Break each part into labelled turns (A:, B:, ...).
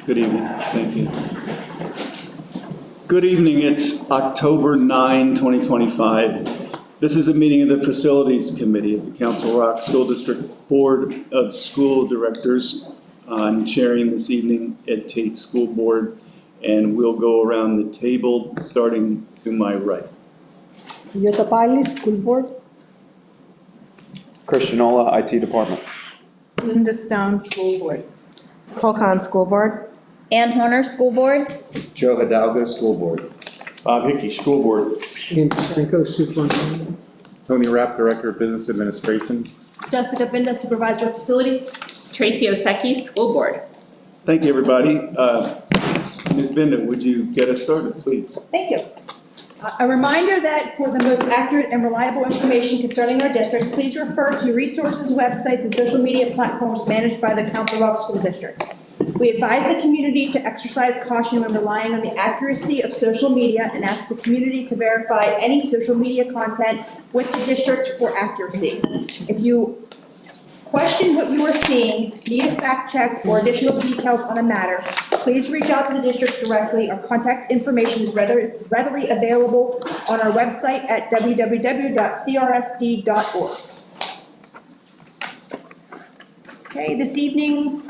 A: Good evening. Thank you. Good evening. It's October 9, 2025. This is a meeting of the Facilities Committee of the Council Rock School District Board of School Directors. I'm chairing this evening at Tate School Board, and we'll go around the table starting to my right.
B: Yotapali School Board.
C: Christianola, IT Department.
D: Linda Stone School Board.
B: Kokan School Board.
E: Ann Horner School Board.
C: Joe Hidalgo, School Board.
F: Bob Hickey, School Board.
G: James Franco, Superintendent.
F: Tony Rapp, Director of Business Administration.
H: Jessica Binda, Supervisor of Facilities.
D: Tracy Osecki School Board.
A: Thank you, everybody. Ms. Binda, would you get us started, please?
H: Thank you. A reminder that for the most accurate and reliable information concerning our district, please refer to resources, websites, and social media platforms managed by the Council Rock School District. We advise the community to exercise caution when relying on the accuracy of social media and ask the community to verify any social media content with the district for accuracy. If you question what you are seeing, need fact checks or additional details on a matter, please reach out to the district directly. Our contact information is readily available on our website at www.crsd.org. Okay, this evening,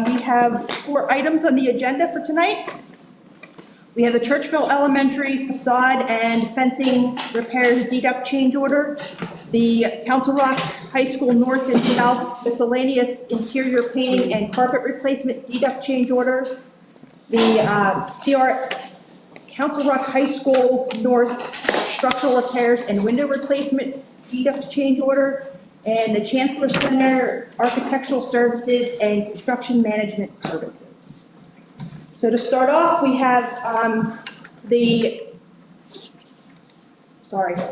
H: we have 4 items on the agenda for tonight. We have the Churchville Elementary facade and fencing repairs deduct change order, the Council Rock High School North and South miscellaneous interior painting and carpet replacement deduct change order, the Council Rock High School North structural repairs and window replacement deduct change order, and the Chancellor Center architectural services and construction management services. So to start off, we have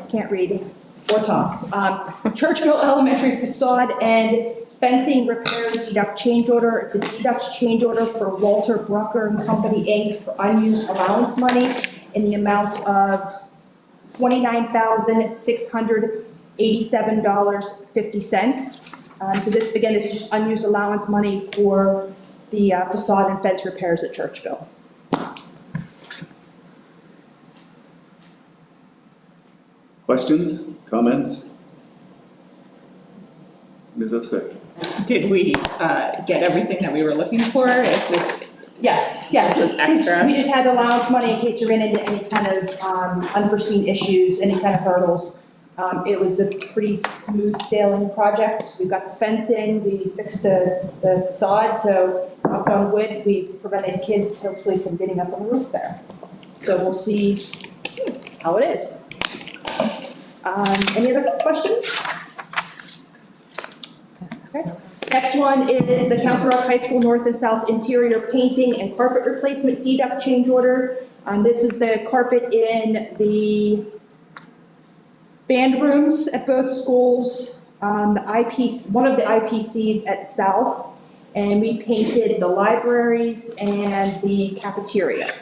H: can't read or talk. Churchville Elementary facade and fencing repair deduct change order. It's a deduct change order for Walter Brucker and Company, Inc. for unused allowance money in the amount of $29,687.50. So this, again, this is just unused allowance money for the facade and fence repairs at Churchville.
A: Questions, comments? Ms. Osecki?
D: Did we get everything that we were looking for? If this,
H: Yes.
D: This was extra?
H: We just had allowance money in case you ran into any kind of unforeseen issues, any kind of hurdles. It was a pretty smooth sailing project. We got the fence in, we fixed the facade, so knock on wood, we've prevented kids hopefully from getting up on the roof there. So we'll see how it is. Any other questions? Okay. Next one is the Council Rock High School North and South interior painting and carpet replacement deduct change order. This is the carpet in the band rooms at both schools, one of the IPCs at South, and we painted the libraries and the cafeteria.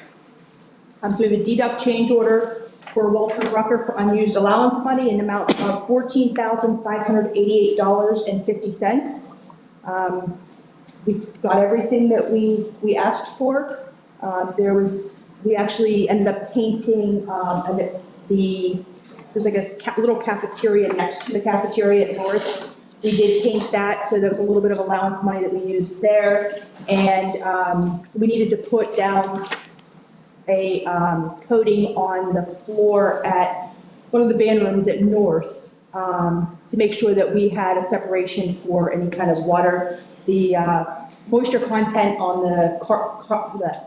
H: So we have a deduct change order for Walter Rucker for unused allowance money in the amount of $14,588.50. We got everything that we asked for. We actually ended up painting there's like a little cafeteria next to the cafeteria at North. We did paint that, so there was a little bit of allowance money that we used there. And we needed to put down a coating on the floor at one of the band rooms at North to make sure that we had a separation for any kind of water. The moisture content on the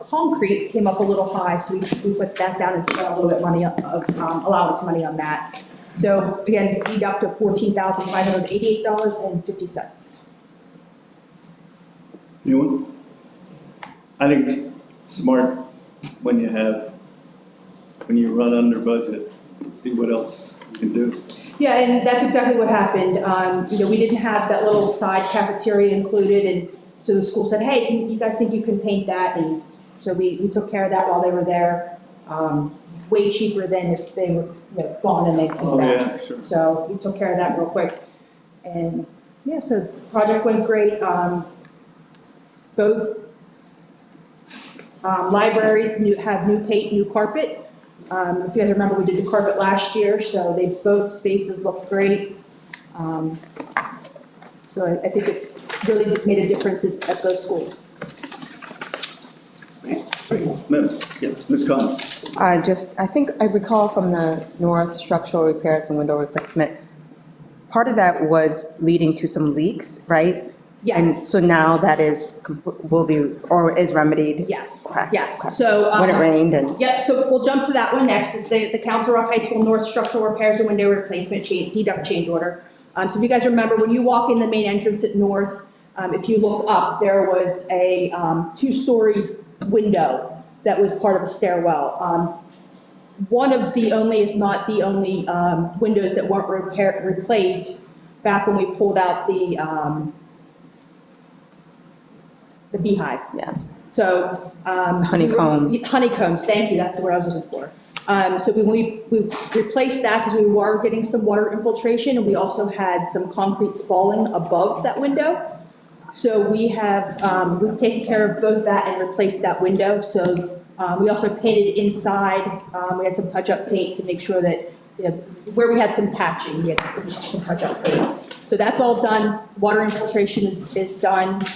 H: concrete came up a little high, so we put that down and spent a little bit of allowance money on that. So again, it's a deduct of $14,588.50.
A: Anyone? I think it's smart when you run under budget, see what else you can do.
H: Yeah, and that's exactly what happened. We didn't have that little side cafeteria included, and so the school said, hey, you guys think you can paint that? And so we took care of that while they were there. Way cheaper than if they were gone and they came back.
A: Yeah, sure.
H: So we took care of that real quick. And yeah, so the project went great. Both Libraries have new paint, new carpet. If you guys remember, we did the carpet last year, so both spaces look great. So I think it really made a difference at both schools.
A: Ms. Collins?
B: I think I recall from the North structural repairs and window replacement, part of that was leading to some leaks, right? And
H: Yes,
B: so now that will be, or is remedied?
H: yes,
B: Okay,
H: yes.
B: okay.
H: So.
B: When it rained and,
H: Yep, so we'll jump to that one next, is the Council Rock High School North Structural Repairs and Window Replacement deduct change order. So if you guys remember, when you walk in the main entrance at North, if you look up, there was a 2-story window that was part of a stairwell. One of the only, if not the only, windows that weren't replaced back when we pulled out the beehive.
B: yes.
H: So.
B: Honeycomb.
H: Honeycombs, thank you, that's the word I was looking for. So when we replaced that because we were getting some water infiltration, and we also had some concrete spalling above that window. So we've taken care of both that and replaced that window. So we also painted inside, we had some touch-up paint to make sure that, where we had some patching, we had some touch-up paint. So that's all done, water infiltration is done.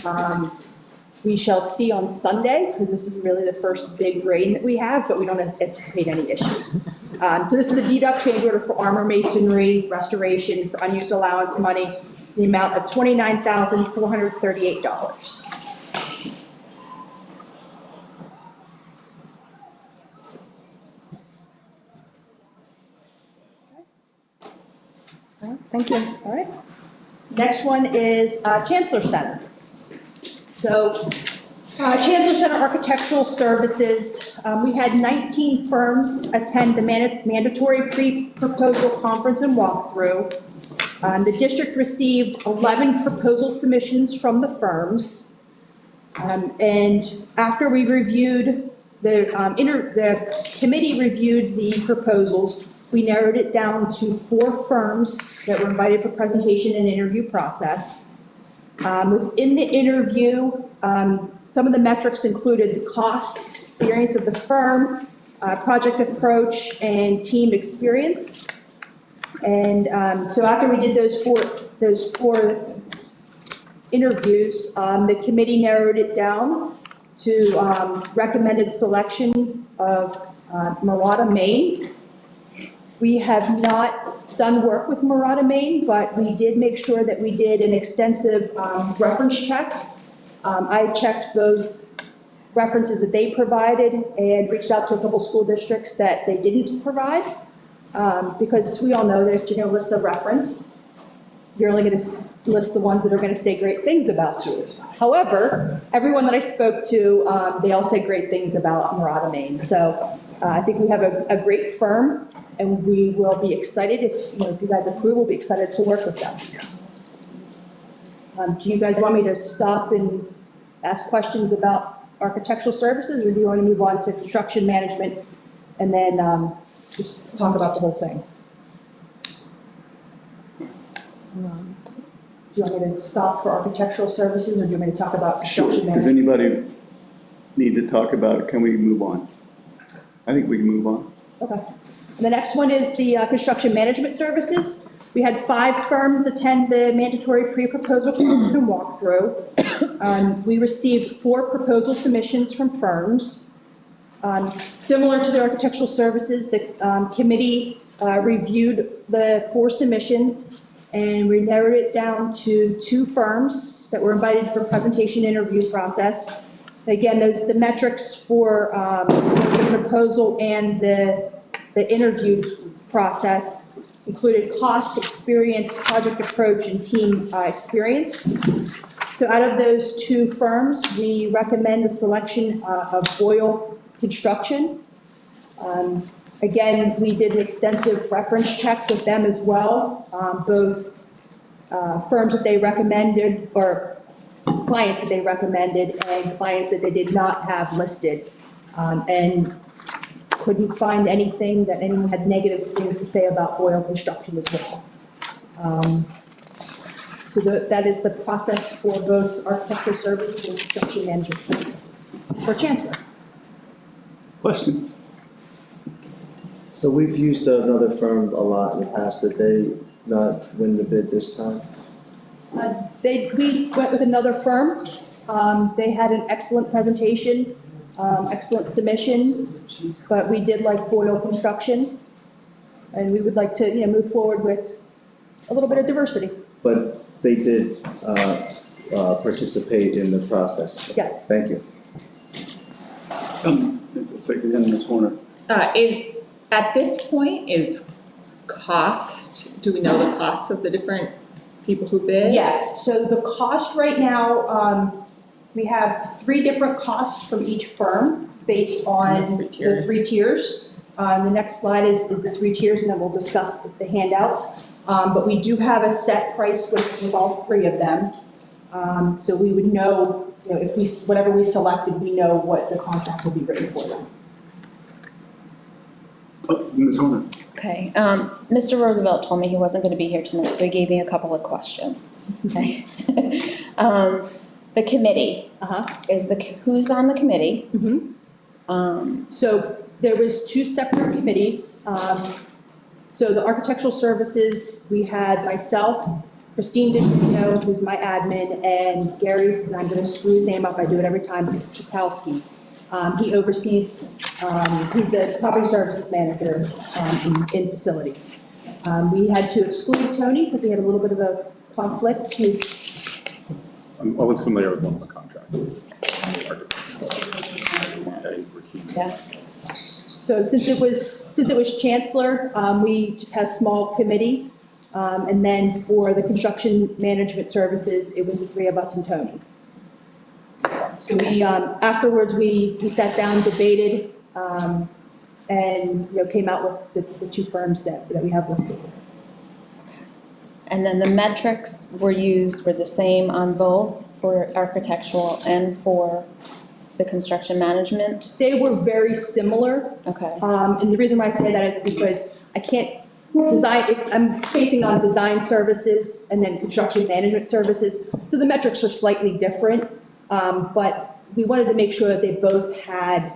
H: We shall see on Sunday, because this is really the first big rain that we have, but we don't anticipate any issues. So this is a deduct change order for armor masonry restoration for unused allowance money, the amount of $29,438.
B: Thank you.
H: All right. Next one is Chancellor Center. So Chancellor Center Architectural Services, we had 19 firms attend the mandatory pre-proposal conference and walkthrough. The district received 11 proposal submissions from the firms. And after we reviewed, the committee reviewed the proposals, we narrowed it down to 4 firms that were invited for presentation and interview process. Within the interview, some of the metrics included the cost, experience of the firm, project approach, and team experience. And so after we did those four interviews, the committee narrowed it down to recommended selection of Murata, Maine. We have not done work with Murata, Maine, but we did make sure that we did an extensive reference check. I checked those references that they provided and reached out to a couple school districts that they didn't provide, because we all know that if you're going to list a reference, you're only going to list the ones that are going to say great things about you. However, everyone that I spoke to, they all say great things about Murata, Maine. So I think we have a great firm, and we will be excited if you guys approve. We'll be excited to work with them. Do you guys want me to stop and ask questions about architectural services, or do you want to move on to construction management and then just talk about the whole thing? Do you want me to stop for architectural services, or do you want me to talk about
A: Sure.
H: construction
A: Does
H: management?
A: anybody need to talk about it? Can we move on? I think we can move on.
H: Okay. And the next one is the construction management services. We had 5 firms attend the mandatory pre-proposal conference and walkthrough. We received 4 proposal submissions from firms. Similar to the architectural services, the committee reviewed the 4 submissions, and we narrowed it down to 2 firms that were invited for presentation interview process. Again, the metrics for the proposal and the interview process included cost, experience, project approach, and team experience. So out of those 2 firms, we recommend the selection of Boyle Construction. Again, we did an extensive reference checks with them as well, both firms that they recommended, or clients that they recommended, and clients that they did not have listed. And couldn't find anything that anyone had negative things to say about Boyle Construction as well. So that is the process for both architectural services and construction management services. For Chancellor.
A: Questions?
I: So we've used another firm a lot in the past. Did they not win the bid this time?
H: We went with another firm. They had an excellent presentation, excellent submission, but we did like Boyle Construction. And we would like to, move forward with a little bit of diversity.
I: But they did participate in the process?
H: Yes.
I: Thank you.
A: It's like again, Ms. Warner.
D: At this point, is cost, do we know the costs of the different people who bid?
H: Yes, so the cost right now, we have 3 different costs from each firm based on
D: Three
H: the
D: tiers.
H: 3 tiers. The next slide is the 3 tiers, and then we'll discuss the handouts. But we do have a set price with all 3 of them. So we would know, if whatever we selected, we know what the contract will be written for them.
A: Ms. Warner.
E: Okay, Mr. Roosevelt told me he wasn't gonna be here tonight, so he gave me a couple of questions, okay? The committee, who's on the committee?
H: So there was 2 separate committees. So the architectural services, we had myself, Christine Dickinson, who's my admin, and Gary's, and I'm gonna screw his name up, I do it every time, Chakowski. He oversees, he's the property services manager in facilities. We had to exclude Tony because he had a little bit of a conflict.
F: I was familiar with one of the contracts.
E: Yeah.
H: So since it was Chancellor, we just had a small committee. And then for the construction management services, it was the 3 of us and Tony. So we, afterwards, we sat down, debated, and, came out with the 2 firms that we have listed.
E: And then the metrics were the same on both for architectural and for the construction management?
H: They were very similar.
E: Okay,
H: And the reason why I say that is because I can't design, I'm basing on design services and then construction management services. So the metrics are slightly different, but we wanted to make sure that they both had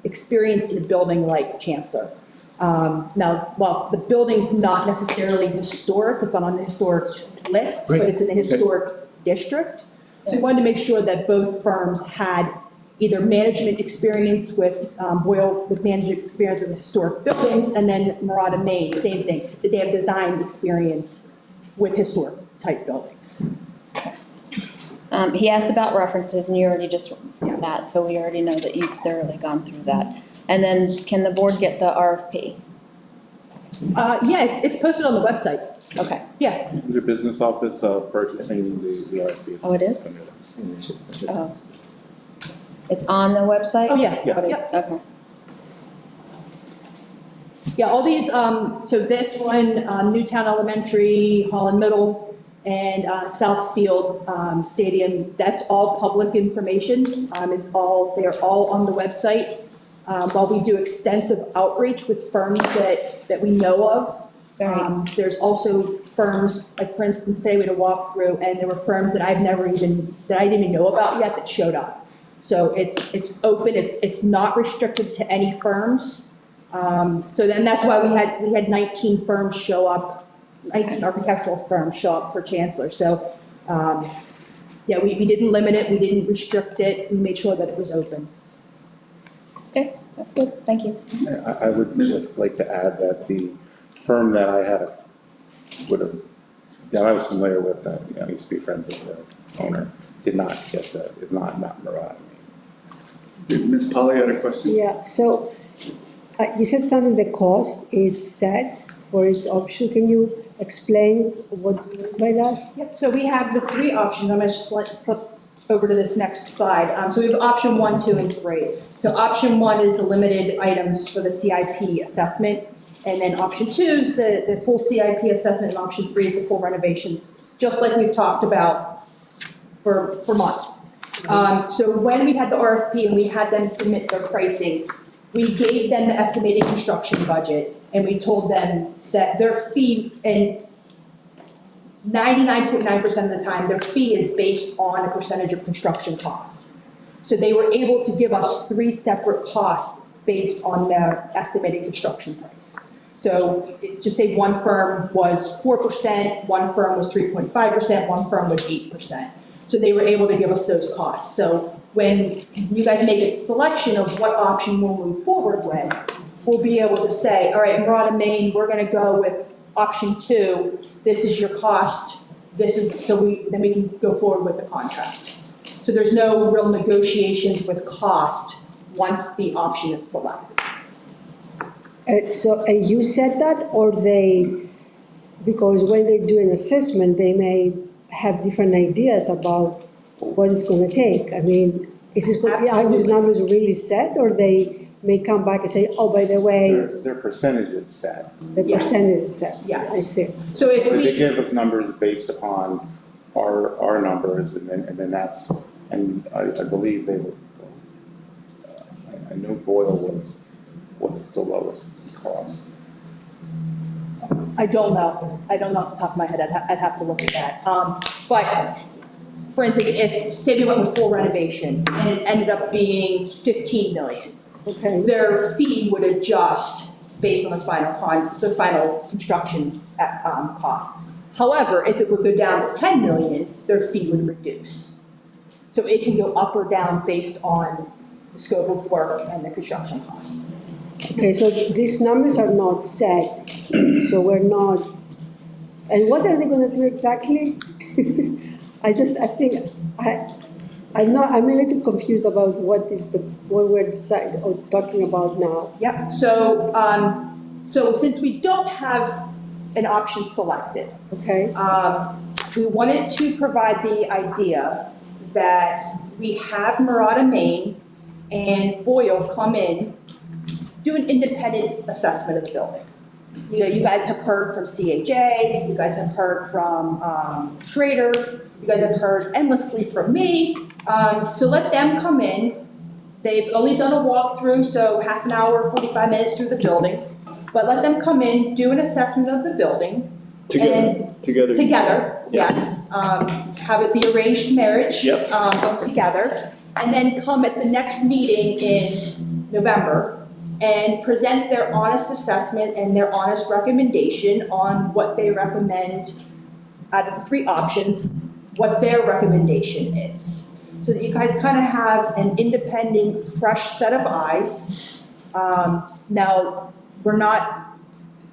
H: experience in a building like Chancellor. Now, while the building's not necessarily historic, it's not on the historic list, but it's in a historic district. So we wanted to make sure that both firms had either management experience with Boyle, with management experience with historic buildings, and then Murata Maine, same thing, that they have design experience with historic type buildings.
E: he asked about references, and you already just,
H: Yes.
E: that, so we already know that you've thoroughly gone through that. And then, can the board get the RFP?
H: Yeah, it's posted on the website.
E: Okay,
H: Yeah,
F: Your business office purchasing the RFP.
E: Oh, it is? oh. It's on the website?
H: oh, yeah.
F: Yeah.
E: What is-
H: Yep.
E: Okay,
H: Yeah, all these, so this one, Newtown Elementary, Holland Middle, and Southfield Stadium, that's all public information. They're all on the website. While we do extensive outreach with firms that we know of, there's also firms, like for instance, say we had a walkthrough, and there were firms that I didn't even know about yet that showed up. So it's open, it's not restricted to any firms. So then that's why we had 19 firms show up, 19 architectural firms show up for Chancellor. So, yeah, we didn't limit it, we didn't restrict it, we made sure that it was open.
E: okay, that's good, thank you.
F: I would just like to add that the firm that I I was familiar with, I used to be friends with the owner, is not Murata.
A: Ms. Polly had a question?
G: Yeah, so you said something, the cost is set for each option. Can you explain what you mean by that?
H: Yep, so we have the 3 options. I'm going to just flip over to this next slide. So we have option 1, 2, and 3. So option 1 is the limited items for the CIP assessment. And then option 2 is the full CIP assessment, and option 3 is the full renovations, just like we've talked about for months. So when we had the RFP and we had them submit their pricing, we gave them the estimated construction budget, and we told them that their fee, and 99.9% of the time, their fee is based on a percentage of construction cost. So they were able to give us 3 separate costs based on their estimated construction price. So just say one firm was 4%, one firm was 3.5%, one firm was 8%. So they were able to give us those costs. So when you guys make a selection of what option we'll move forward with, we'll be able to say, all right, in Murata, Maine, we're gonna go with option 2, this is your cost, this is, then we can go forward with the contract. So there's no real negotiations with cost once the option is selected.
G: So you said that, or they, because when they do an assessment, they may have different ideas about what it's going to take. I mean, are these numbers really set, or they may come back and say, oh, by the way,
F: Their percentage is set.
G: the
H: Yes.
G: percentage is set?
H: Yes.
G: I see.
H: So if
F: They
H: we,
F: give us numbers based upon our numbers, and then that's, and I believe they were, I know Boyle was the lowest cost.
H: I don't know off the top of my head, I'd have to look at that. But, for instance, if, say we went with full renovation, and it ended up being 15 million,
G: Okay.
H: their fee would adjust based on the final construction cost. However, if it would go down to 10 million, their fee would reduce. So it can go up or down based on the scope of work and the construction costs.
G: Okay, so these numbers are not set, so we're not, and what are they gonna do exactly? I'm a little confused about what we're deciding or talking about now.
H: Yep, so since we don't have an option selected,
G: Okay,
H: we wanted to provide the idea that we have Murata, Maine, and Boyle come in, do an independent assessment of the building. You know, you guys have heard from CAJ, you guys have heard from Schrader, you guys have heard endlessly from me. So let them come in. They've only done a walkthrough, so half an hour, 45 minutes through the building. But let them come in, do an assessment of the building.
A: Together.
H: Together, yes. Have it the arranged marriage.
A: Yep.
H: Of together. And then come at the next meeting in November and present their honest assessment and their honest recommendation on what they recommend out of the 3 options, what their recommendation is. So that you guys kind of have an independent, fresh set of eyes. Now,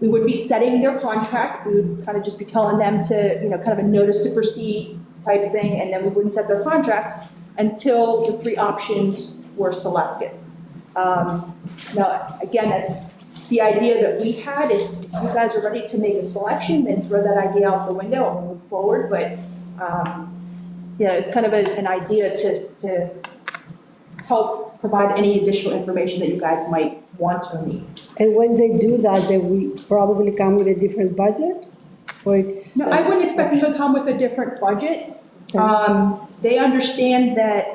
H: we would be setting their contract, we would kind of just be telling them to, kind of a notice to proceed type thing, and then we wouldn't set their contract until the 3 options were selected. Now, again, that's the idea that we had. If you guys are ready to make a selection, then throw that idea out the window and move forward, but, it's kind of an idea to help provide any additional information that you guys might want or need.
G: and when they do that, they will probably come with a different budget, or it's?
H: No, I wouldn't expect them to come with a different budget. They understand that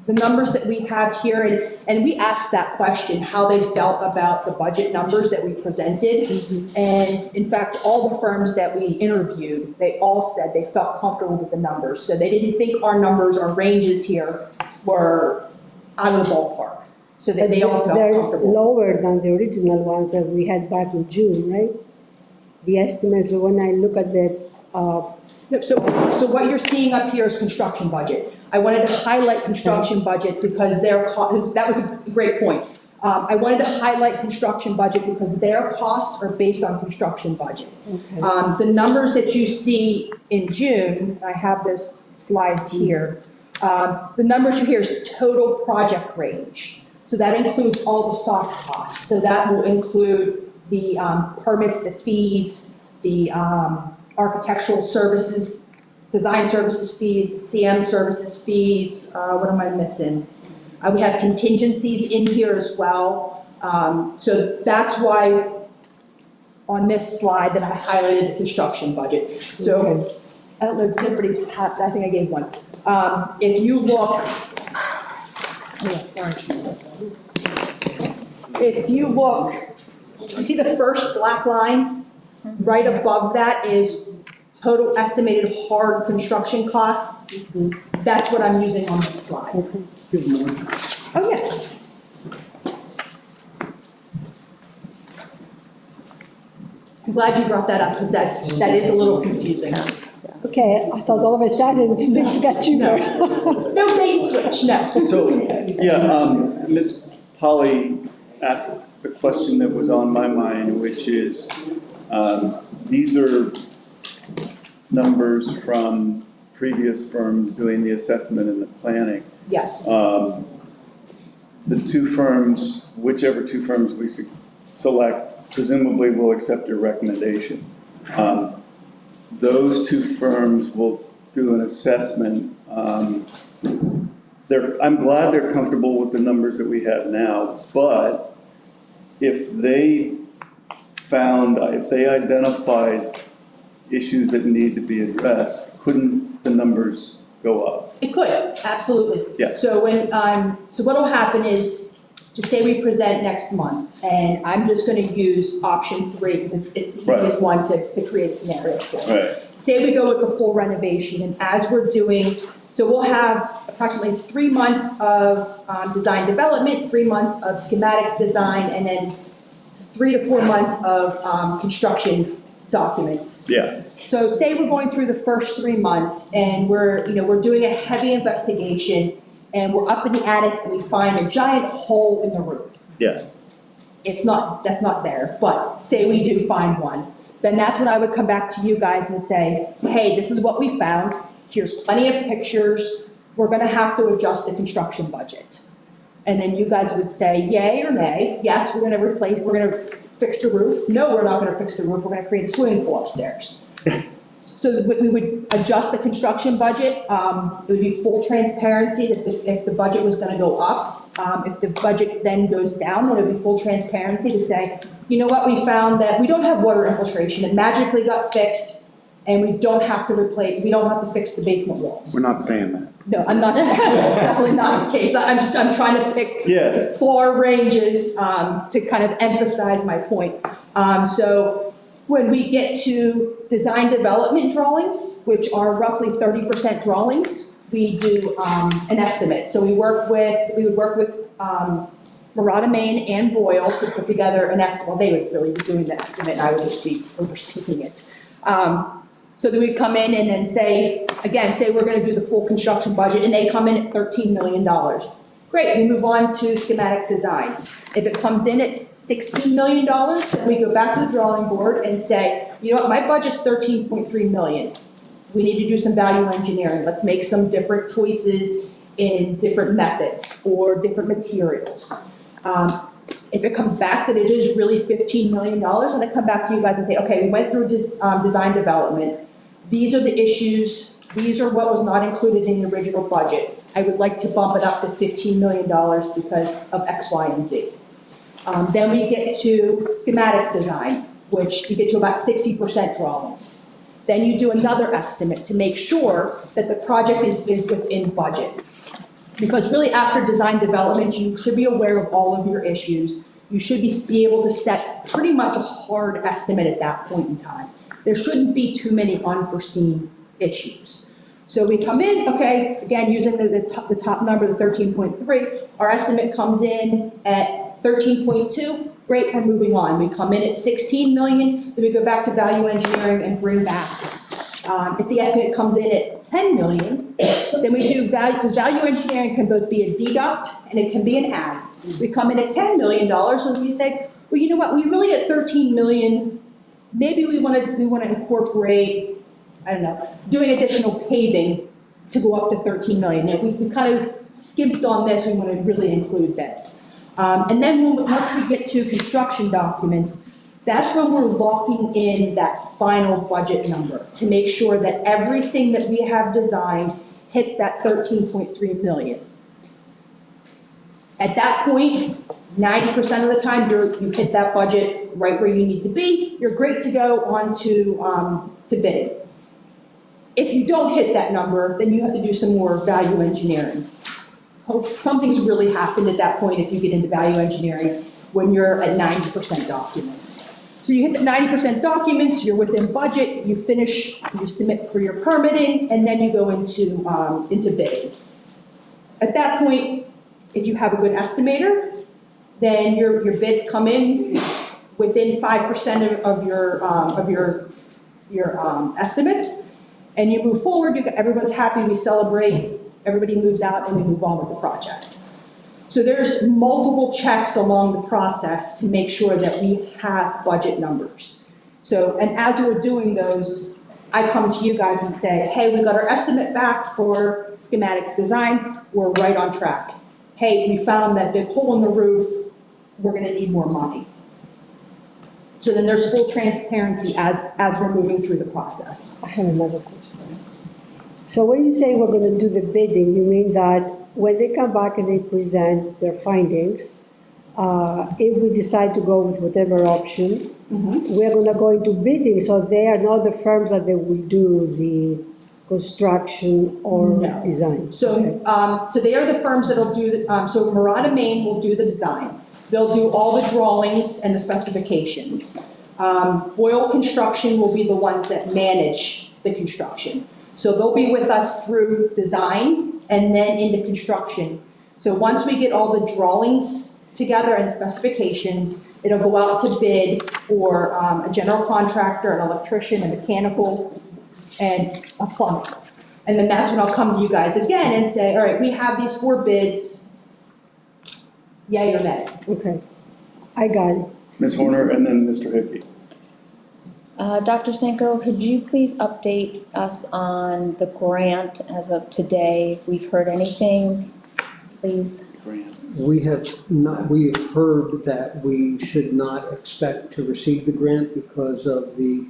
H: the numbers that we have here, and we asked that question, how they felt about the budget numbers that we presented. And in fact, all the firms that we interviewed, they all said they felt comfortable with the numbers. So they didn't think our numbers, our ranges here were out of the ballpark. So that they all felt
G: They're
H: comfortable.
G: lower than the original ones that we had back in June, right? The estimates, when I look at the,
H: So what you're seeing up here is construction budget. I wanted to highlight construction budget because that was a great point. I wanted to highlight construction budget because their costs are based on construction budget.
G: okay.
H: The numbers that you see in June, I have those slides here. The numbers you hear is total project range. So that includes all the soft costs. So that will include the permits, the fees, the architectural services, design services fees, CM services fees, what am I missing? We have contingencies in here as well. So that's why on this slide that I highlighted the construction budget. So
G: Okay.
H: I don't know if anybody has, I think I gave one. If you look, if you look, you see the first black line? Right above that is total estimated hard construction costs. That's what I'm using on this slide. Oh, yeah. I'm glad you brought that up, because that is a little confusing.
G: Okay, I thought all of a sudden things got cheaper.
H: No bait and switch, no.
A: So, yeah, Ms. Polly asked the question that was on my mind, which is, these are numbers from previous firms doing the assessment and the planning.
H: Yes.
A: The two firms, whichever two firms we select, presumably will accept your recommendation. Those two firms will do an assessment. I'm glad they're comfortable with the numbers that we have now, but if they identified issues that need to be addressed, couldn't the numbers go up?
H: It could, absolutely.
A: Yeah.
H: So so what'll happen is, just say we present next month, and I'm just gonna use option 3, because it's the
A: Right.
H: easiest one to create a scenario for.
A: Right.
H: Say we go with the full renovation, and as we're doing, so we'll have approximately 3 months of design development, 3 months of schematic design, and then 3 to 4 months of construction documents.
A: Yeah.
H: So say we're going through the first 3 months, and we're doing a heavy investigation, and we're up in the attic, and we find a giant hole in the roof.
A: Yeah.
H: That's not there, but say we do find one, then that's when I would come back to you guys and say, hey, this is what we found, here's plenty of pictures, we're gonna have to adjust the construction budget. And then you guys would say yay or nay, yes, we're gonna fix the roof, no, we're not gonna fix the roof, we're gonna create a swimming pool upstairs. So we would adjust the construction budget, it would be full transparency that if the budget was gonna go up, if the budget then goes down, then it would be full transparency to say, you know what, we found that we don't have water infiltration, it magically got fixed, and we don't have to fix the basement walls.
F: We're not saying that.
H: No, I'm not, that's definitely not the case, I'm trying to pick
A: Yeah.
H: the floor ranges, to kind of emphasize my point. So when we get to design development drawings, which are roughly 30% drawings, we do an estimate. So we would work with Murata, Maine and Boyle to put together an estimate. Well, they would really be doing the estimate, and I would just be overseeing it. So then we'd come in and then say we're gonna do the full construction budget, and they come in at $13 million. Great, we move on to schematic design. If it comes in at $16 million, then we go back to the drawing board and say, you know what, my budget's $13.3 million. We need to do some value engineering. Let's make some different choices in different methods or different materials. If it comes back that it is really $15 million, then I come back to you guys and say, okay, we went through design development. These are the issues. These are what was not included in the original budget. I would like to bump it up to $15 million because of X, Y, and Z. Then we get to schematic design, which you get to about 60% drawings. Then you do another estimate to make sure that the project is within budget. Because really after design development, you should be aware of all of your issues. You should be able to set pretty much a hard estimate at that point in time. There shouldn't be too many unforeseen issues. So we come in, okay, again, using the top number, the 13.3, our estimate comes in at 13.2, great, we're moving on. We come in at 16 million, then we go back to value engineering and bring back. If the estimate comes in at 10 million, then we do because value engineering can both be a deduct and it can be an add. We come in at $10 million and we say, well, you know what, we really at 13 million, maybe we want to incorporate, I don't know, doing additional paving to go up to 13 million. And we kind of skimped on this, we want to really include this. And then once we get to construction documents, that's when we're locking in that final budget number to make sure that everything that we have designed hits that 13.3 million. At that point, 90% of the time, you hit that budget right where you need to be. You're great to go on to bidding. If you don't hit that number, then you have to do some more value engineering. Something's really happened at that point if you get into value engineering when you're at 90% documents. So you hit the 90% documents, you're within budget, you finish, you submit for your permitting, and then you go into bidding. At that point, if you have a good estimator, then your bids come in within 5% of your estimates, and you move forward, everyone's happy, we celebrate, everybody moves out, and we move on with the project. So there's multiple checks along the process to make sure that we have budget numbers. So, and as we're doing those, I come to you guys and say, hey, we got our estimate back for schematic design, we're right on track. Hey, we found that big hole in the roof, we're gonna need more money. So then there's full transparency as we're moving through the process.
G: I have another question. So when you say we're gonna do the bidding, you mean that when they come back and they present their findings, if we decide to go with whatever option, we're gonna go into bidding, so they are not the firms that they will do the construction or
H: No.
G: design?
H: So, so they are the firms that'll do, so Murata Maine will do the design. They'll do all the drawings and the specifications. Boyle Construction will be the ones that manage the construction. So they'll be with us through design and then into construction. So once we get all the drawings together and the specifications, it'll go out to bid for a general contractor, an electrician, a mechanical, and a plumber. And then that's when I'll come to you guys again and say, all right, we have these 4 bids, yay or nay.
G: Okay, I got it.
A: Ms. Horner and then Mr. Hickey.
E: Dr. Sanko, could you please update us on the grant as of today? If we've heard anything, please.
J: We have heard that we should not expect to receive the grant because of the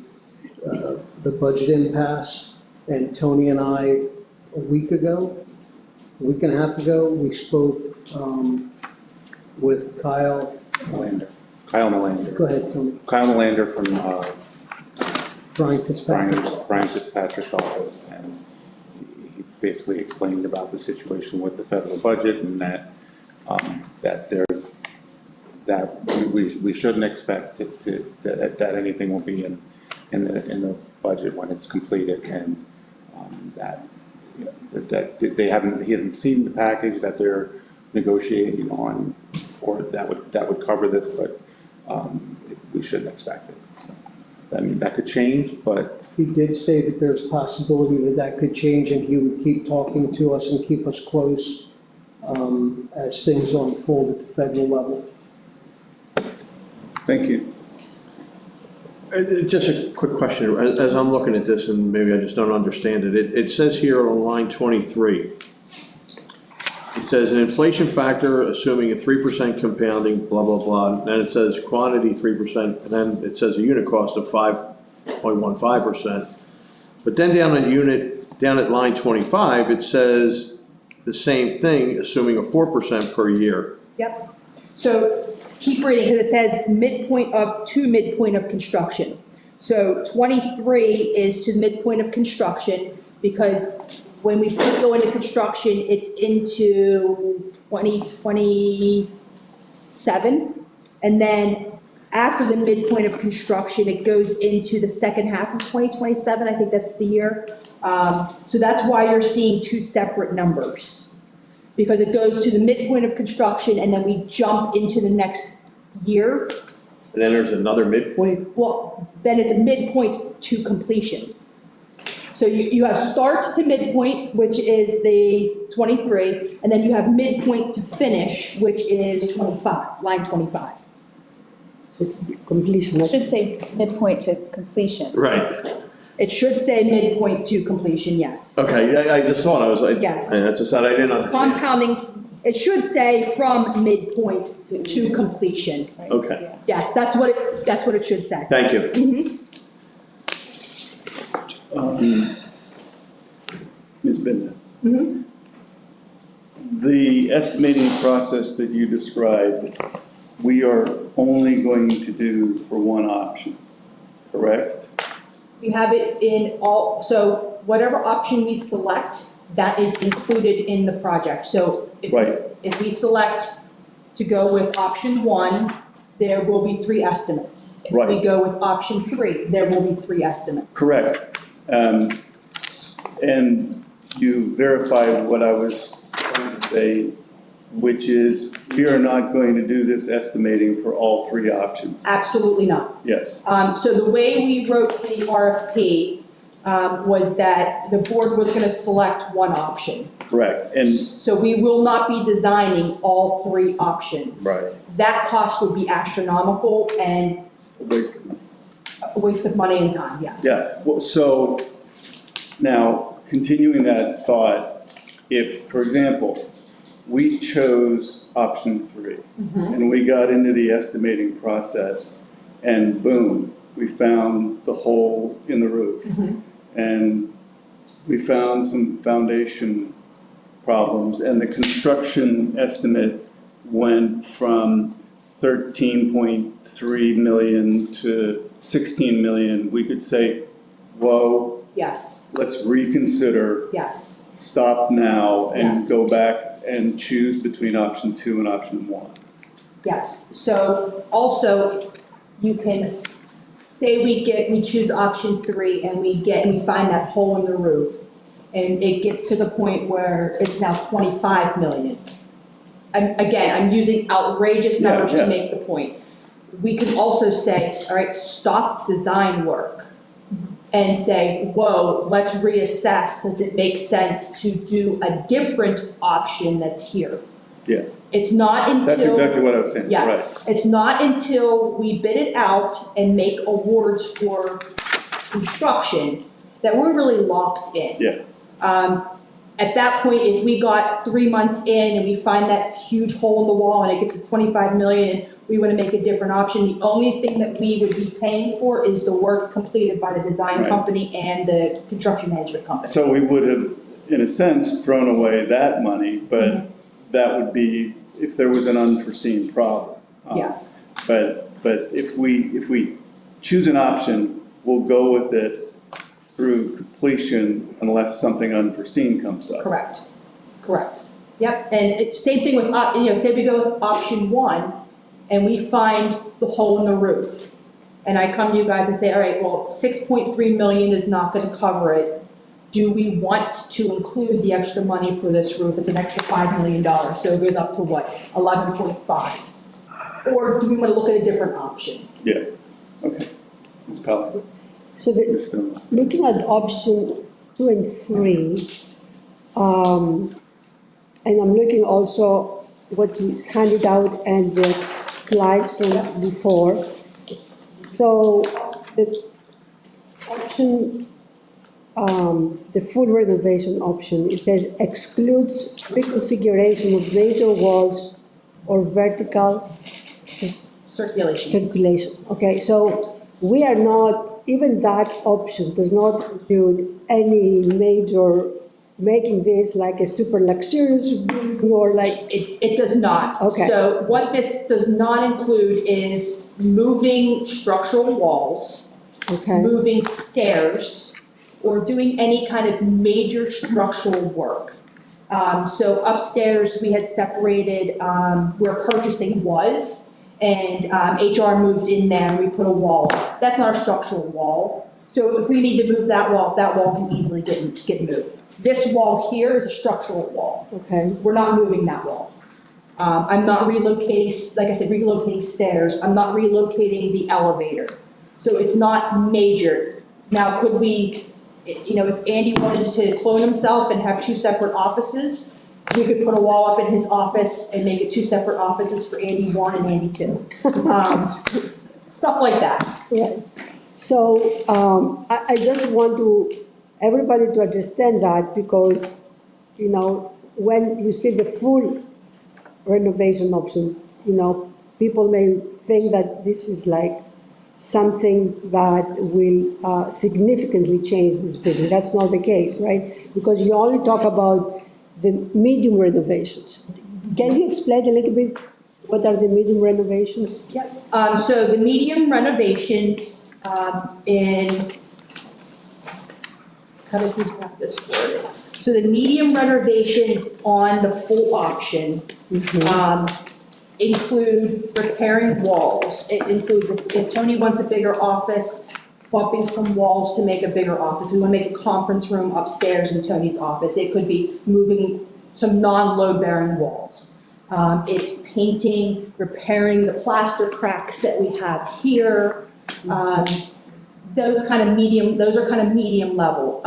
J: budget impasse. And Tony and I, a week and a half ago, we spoke with Kyle.
F: Kyle Melander.
J: Go ahead, Tony.
F: Kyle Melander from
J: Brian Fitzpatrick.
F: Brian Fitzpatrick's office, and he basically explained about the situation with the federal budget and that we shouldn't expect that anything will be in the budget when it's completed, and he hasn't seen the package that they're negotiating on, or that would cover this, but we shouldn't expect it. So, I mean, that could change, but
J: He did say that there's a possibility that could change, and he would keep talking to us and keep us close as things unfold at the federal level.
A: Thank you.
K: Just a quick question, as I'm looking at this, and maybe I just don't understand it, it says here on line 23, it says an inflation factor assuming a 3% compounding, blah, blah, blah, and then it says quantity 3%, and then it says a unit cost of 5.15%. But then down at line 25, it says the same thing, assuming a 4% per year.
H: Yep. So keep reading, because it says midpoint of construction. So 23 is to the midpoint of construction, because when we go into construction, it's into 2027. And then after the midpoint of construction, it goes into the second half of 2027. I think that's the year. So that's why you're seeing 2 separate numbers, because it goes to the midpoint of construction and then we jump into the next year.
K: And then there's another midpoint?
H: Well, then it's a midpoint to completion. So you have start to midpoint, which is the 23, and then you have midpoint to finish, which is 25, line 25.
G: It's completion.
E: It should say midpoint to completion.
K: Right.
H: It should say midpoint to completion, yes.
K: Okay, I just thought, I was like,
H: Yes.
K: that's just that I didn't understand.
H: Compounding, it should say from midpoint to completion.
K: Okay,
H: Yes, that's what it should say.
K: thank you.
A: Ms. Benda.
H: Mhm.
A: The estimating process that you described, we are only going to do for one option, correct?
H: We have it in all, so whatever option we select, that is included in the project. So
A: Right.
H: if we select to go with option 1, there will be 3 estimates. If we
A: Right.
H: go with option 3, there will be 3 estimates.
A: Correct. And you verified what I was trying to say, which is we are not going to do this estimating for all 3 options.
H: Absolutely not.
A: Yes.
H: So the way we wrote the RFP was that the board was going to select one option.
A: Correct. And
H: So we will not be designing all 3 options.
A: right.
H: That cost would be astronomical and
A: Waste of money.
H: a waste of money and time, yes.
A: Yeah, well, so now, continuing that thought, if, for example, we chose option 3 and we got into the estimating process and boom, we found the hole in the roof. And we found some foundation problems and the construction estimate went from 13.3 million to 16 million. We could say, whoa,
H: Yes,
A: let's reconsider,
H: yes.
A: stop now, and
H: Yes.
A: go back and choose between option 2 and option 1.
H: Yes, so also, you can, say we choose option 3 and we find that hole in the roof, and it gets to the point where it's now 25 million. I'm using outrageous numbers
A: Yeah.
H: to make the point. We can also say, all right, stop design work and say, whoa, let's reassess, does it make sense to do a different option that's here?
A: Yeah.
H: It's not until.
A: That's exactly what I was saying, right.
H: Yes, it's not until we bid it out and make awards for construction that we're really locked in.
A: Yeah.
H: At that point, if we got 3 months in and we find that huge hole in the wall and it gets to 25 million and we want to make a different option, the only thing that we would be paying for is the work completed by the design
A: Right.
H: company and the construction management company.
A: So we would have, in a sense, thrown away that money, but that would be if there was an unforeseen problem.
H: Yes,
A: But if we choose an option, we'll go with it through completion unless something unforeseen comes up.
H: correct, correct. Yep, and same thing with, say we go with option 1 and we find the hole in the roof. And I come to you guys and say, all right, well, 6.3 million is not gonna cover it. Do we want to include the extra money for this roof? It's an extra $5 million, so it goes up to what, 11.5? Or do we wanna look at a different option?
A: Yeah, okay. It's probably,
G: So
A: it's still,
G: looking at option 2 and 3, and I'm looking also what is handed out and the slides from before. So the option, the full renovation option, it says excludes reconfiguration of major walls or vertical
H: Circulation.
G: circulation. Okay, so we are not, even that option does not include any major, making this like a super luxurious building or like,
H: It does not.
G: Okay.
H: So what this does not include is moving structural walls,
G: okay,
H: moving stairs, or doing any kind of major structural work. So upstairs, we had separated where purchasing was, and HR moved in there and we put a wall up. That's not a structural wall. So if we need to move that wall can easily get moved. This wall here is a structural wall.
G: okay,
H: We're not moving that wall. I'm not relocating, like I said, relocating stairs. I'm not relocating the elevator. So it's not major. Now, could we, if Andy wanted to clone himself and have 2 separate offices, we could put a wall up in his office and make it 2 separate offices for Andy 1 and Andy 2. Stuff like that.
G: right. So I just want everybody to understand that because, when you see the full renovation option, people may think that this is like something that will significantly change this building. That's not the case, right? Because you only talk about the medium renovations. Can you explain a little bit what are the medium renovations?
H: Yep. So the medium renovations in, how does he have this worded? So the medium renovations on the full option include repairing walls. It includes, if Tony wants a bigger office, bumping some walls to make a bigger office. We want to make a conference room upstairs in Tony's office. It could be moving some non-load bearing walls. It's painting, repairing the plaster cracks that we have here. Those are kind of medium level.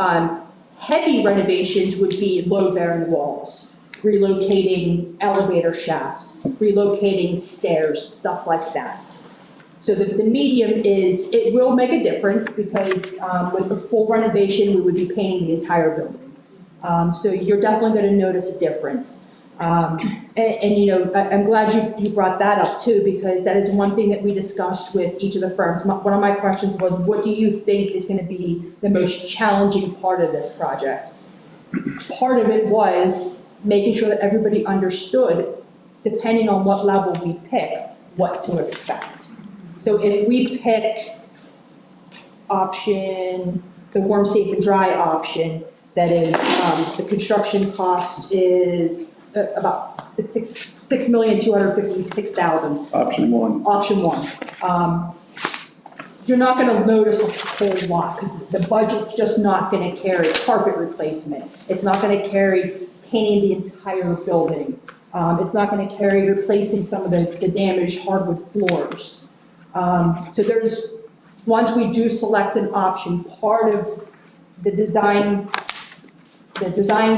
H: Heavy renovations would be load bearing walls, relocating elevator shafts, relocating stairs, stuff like that. So the medium is, it will make a difference because with the full renovation, we would be painting the entire building. So you're definitely going to notice a difference. And you know, I'm glad you brought that up too, because that is one thing that we discussed with each of the firms. One of my questions was, what do you think is going to be the most challenging part of this project? Part of it was making sure that everybody understood, depending on what level we pick, what to expect. So if we pick option, the warm, safe, and dry option, that is, the construction cost is about $6,256,000.
A: Option one.
H: Option one. You're not gonna notice a whole lot, because the budget's just not gonna carry carpet replacement. It's not gonna carry painting the entire building. It's not gonna carry replacing some of the damaged hardwood floors. So there's, once we do select an option, part of the design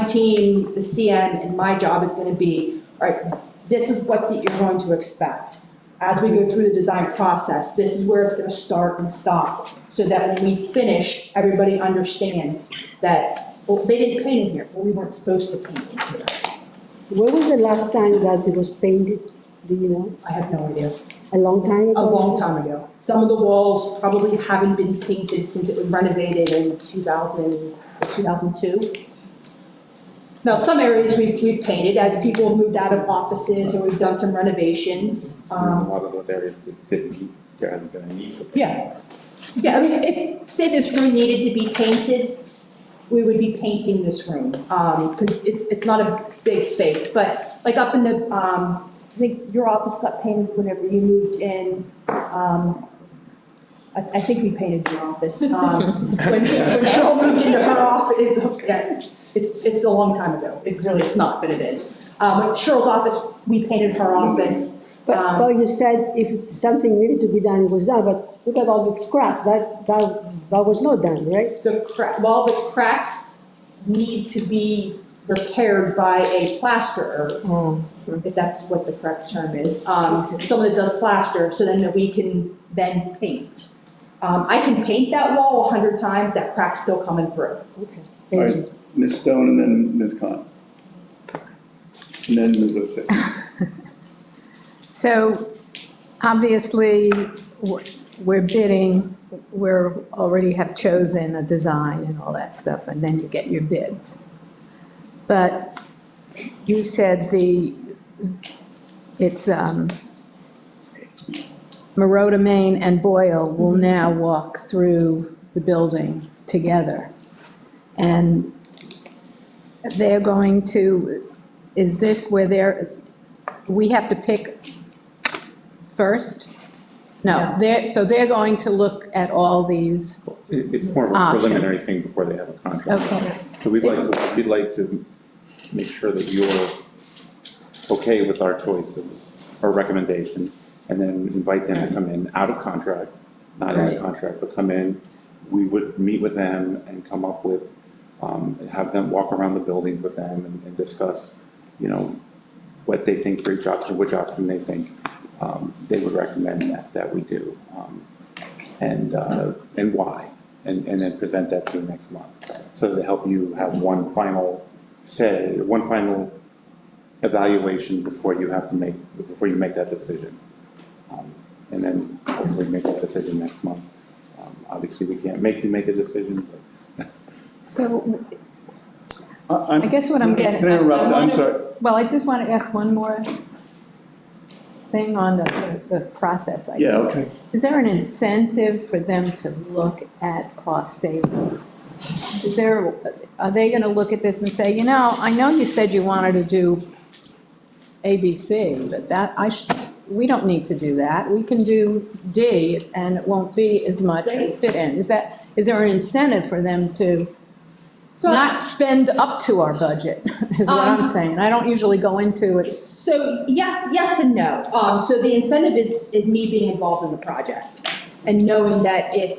H: team, the CM, and my job is gonna be, all right, this is what you're going to expect. As we go through the design process, this is where it's gonna start and stop, so that when we finish, everybody understands that, well, they didn't paint in here, well, we weren't supposed to paint in here.
G: When was the last time that it was painted? Do you know?
H: I have no idea.
G: A long time ago?
H: A long time ago. Some of the walls probably haven't been painted since it was renovated in 2002. Now, some areas we've painted as people have moved out of offices or we've done some renovations.
F: A lot of those areas that didn't, there hasn't been a need for.
H: Yeah. Yeah, I mean, if, say this room needed to be painted, we would be painting this room, because it's not a big space, but like up in the, I think your office got painted whenever you moved in, I think we painted your office. When Cheryl moved into her office, it's a long time ago. It's not, but it is. When Cheryl's office, we painted her office.
G: But you said if something needed to be done, it was done, but look at all these cracks, that was not done, right?
H: The cracks need to be repaired by a plasterer, if that's what the correct term is. Someone that does plaster, so then that we can then paint. I can paint that wall 100 times, that crack's still coming through.
G: Okay,
A: All
G: thank
A: right,
G: you.
A: Ms. Stone and then Ms. Khan. And then Ms. Osei.
L: So obviously, we're bidding, we're already have chosen a design and all that stuff, and then you get your bids. But you said it's Marotta, Maine and Boyle will now walk through the building together. And they're going to, is this where we have to pick first? No, so they're going to look at all these,
F: It's more of a preliminary
L: Options.
F: thing before they have a contract.
L: Okay.
F: So we'd like to make sure that you're okay with our choices, our recommendations, and then invite them to come in out of contract, not in
L: Right.
F: a contract, but come in. We would meet with them and come up with, have them walk around the buildings with them and discuss, you know, what they think for each option, which option they think they would recommend that we do, and why, and then present that to you next month. So to help you have one final say, one final evaluation before you make that decision. And then hopefully make that decision next month. Obviously, we can't make you make a decision, but.
L: so I guess what I'm getting.
A: Can I interrupt? I'm
L: wanna-
A: sorry.
L: Well, I just want to ask one more thing on the process, I guess.
A: Yeah, okay.
L: Is there an incentive for them to look at cost savings? Are they going to look at this and say, you know, I know you said you wanted to do ABC, but we don't need to do that. We can do D, and it won't be as much fit in. Is there an incentive for them to
H: So-
L: not spend up to our budget, is what I'm saying? I don't usually go into it.
H: So yes and no. So the incentive is me being involved in the project and knowing that if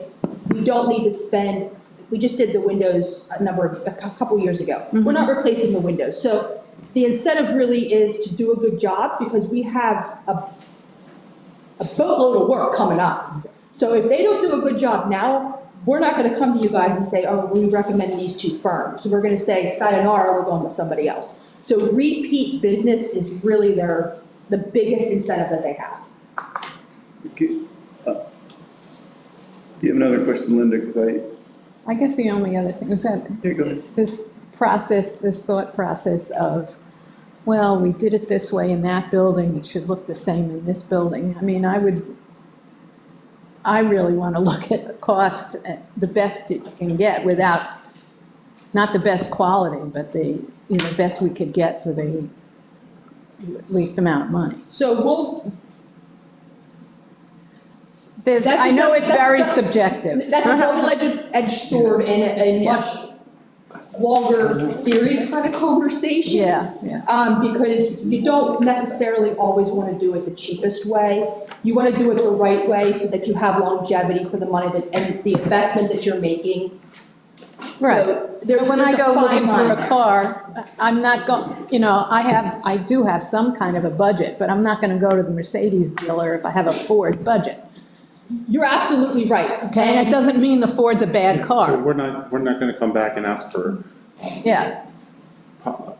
H: we don't need to spend, we just did the windows a couple years ago. We're not replacing the windows. So the incentive really is to do a good job because we have a boatload of work coming up. So if they don't do a good job now, we're not gonna come to you guys and say, oh, we recommend these two firms. So we're gonna say, sayonara, we're going with somebody else. So repeat business is really the biggest incentive that they have.
A: You have another question, Linda, because
L: I guess the only other thing is that
A: Here, go ahead.
L: this thought process of, well, we did it this way in that building, it should look the same in this building. I mean, I really want to look at the cost, the best you can get without, not the best quality, but the best we could get for the least amount of money.
H: So
L: I know it's very subjective.
H: that's a double-edged sword and a much longer theory kind of conversation.
L: Yeah.
H: Because you don't necessarily always want to do it the cheapest way. You want to do it the right way so that you have longevity for the money and the investment that you're making.
L: Right.
H: So
L: But when I
H: there's
L: go
H: a
L: looking
H: fine
L: for
H: line
L: a
H: there.
L: car, I'm not going, I do have some kind of a budget, but I'm not going to go to the Mercedes dealer if I have a Ford budget.
H: You're absolutely right.
L: Okay, and it doesn't mean the Ford's a bad
F: So
L: car.
F: we're not gonna come back and ask for
L: Yeah,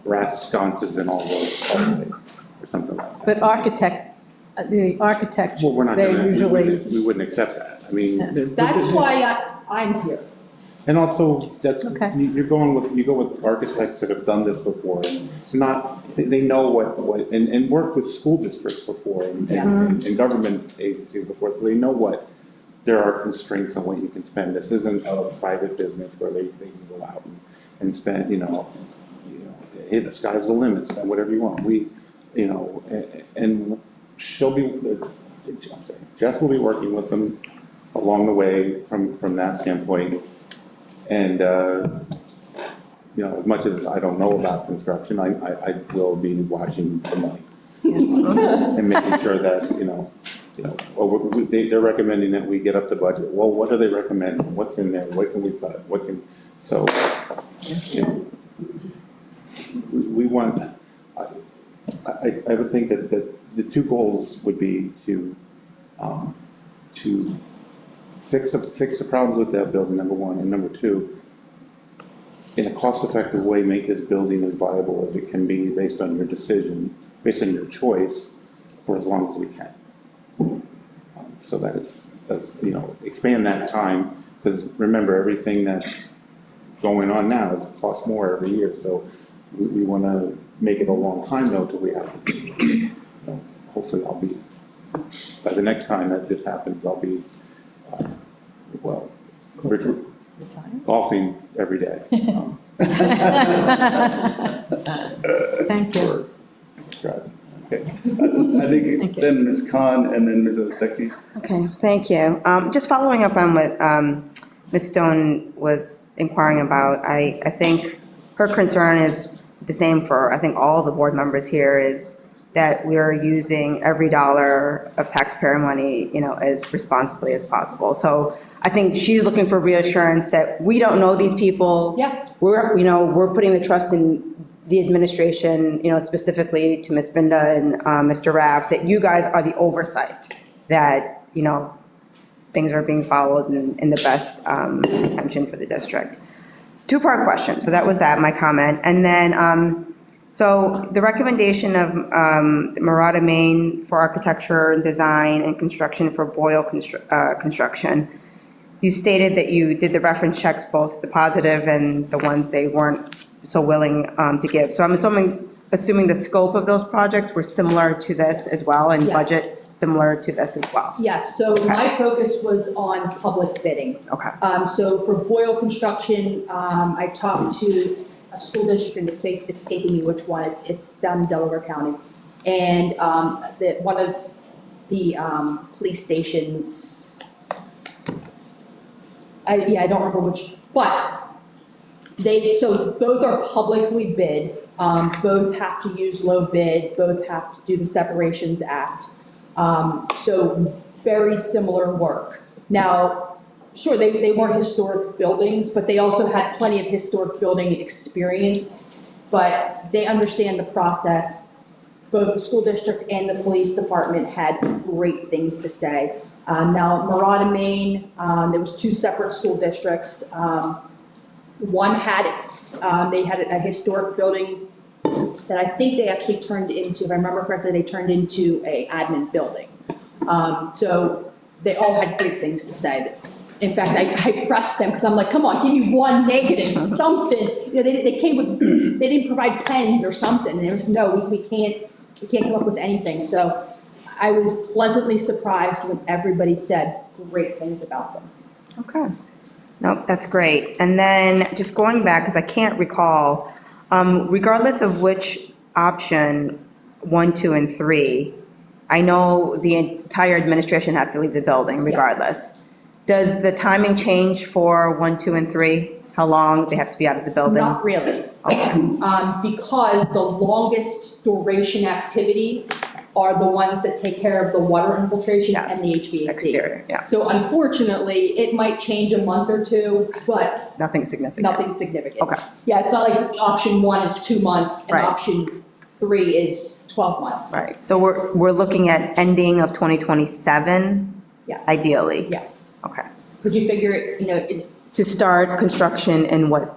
F: brass sconces and all those holidays or something like that.
L: but the architects,
F: Well, we're not
L: they're
F: gonna,
L: usually,
F: we wouldn't accept that. I mean.
H: That's why I'm here.
F: And also,
L: Okay.
F: you go with architects that have done this before, they know what, and worked with school districts before, and government agencies before, so they know what, there are constraints on what you can spend. This isn't a private business where they can go out and spend, hey, the sky's the limit, spend whatever you want. And Jess will be working with them along the way from that standpoint. And, as much as I don't know about construction, I will be watching the money. And making sure that, they're recommending that we get up to budget. Well, what do they recommend? What's in there? What can we cut? So, we want, I would think that the two goals would be to fix the problems with that building, number one, and number two, in a cost-effective way, make this building as viable as it can be based on your decision, based on your choice, for as long as we can. So that expand that time, because remember, everything that's going on now costs more every year, so we want to make it a long time though till we have to. Hopefully by the next time that this happens, I'll be, golfing every day.
L: thank you.
A: Okay. I think then Ms. Khan and then Ms. Osecki.
B: Okay, thank you. Just following up on what Ms. Stone was inquiring about, I think her concern is the same for, I think, all the board members here, is that we are using every dollar of taxpayer money, as responsibly as possible. So I think she's looking for reassurance that we don't know these people.
H: Yeah.
B: We're putting the trust in the administration, specifically to Ms. Binda and Mr. Raff, that you guys are the oversight, that, things are being followed in the best intention for the district. It's a two-part question, so that was my comment. And then, so the recommendation of Marata, Maine for architecture and design and construction for Boyle Construction, you stated that you did the reference checks, both the positive and the ones they weren't so willing to give. So I'm assuming the scope of those projects were similar to this as well, and
H: Yes.
B: budgets similar to this as well?
H: Yes, so my focus was on public bidding.
B: Okay.
H: So for Boyle Construction, I talked to a school district, and it's escaping me which one, it's down in Delaware County. And one of the police stations, I don't remember which, but so both are publicly bid, both have to use low bid, both have to do the Separations Act. So very similar work. Now, sure, they weren't historic buildings, but they also had plenty of historic building experience, but they understand the process. Both the school district and the police department had great things to say. Now, Marauda, Maine, there was 2 separate school districts. One had, they had a historic building that I think they actually turned into, if I remember correctly, they turned into a admin building. So they all had great things to say. In fact, I pressed them because I'm like, come on, give me one negative, something. You know, they came with, they didn't provide pens or something. And it was, no, we can't come up with anything. So I was pleasantly surprised when everybody said great things about them.
B: Okay. Nope, that's great. And then just going back, because I can't recall, regardless of which option, 1, 2, and 3, I know the entire administration have to leave the building regardless. Does the timing change for 1, 2, and 3? How long they have to be out of the building?
H: Not really. Because the longest duration activities are the ones that take care of the water infiltration and the HVAC.
B: Exterior, yeah.
H: So unfortunately, it might change a month or 2, but
B: Nothing significant?
H: nothing significant.
B: Okay.
H: Yeah, it's not like option 1 is 2 months and
B: Right.
H: option 3 is 12 months.
B: Right, so we're looking at ending of 2027,
H: Yes.
B: ideally?
H: Yes.
B: Okay.
H: Could you figure it,
B: To start construction in when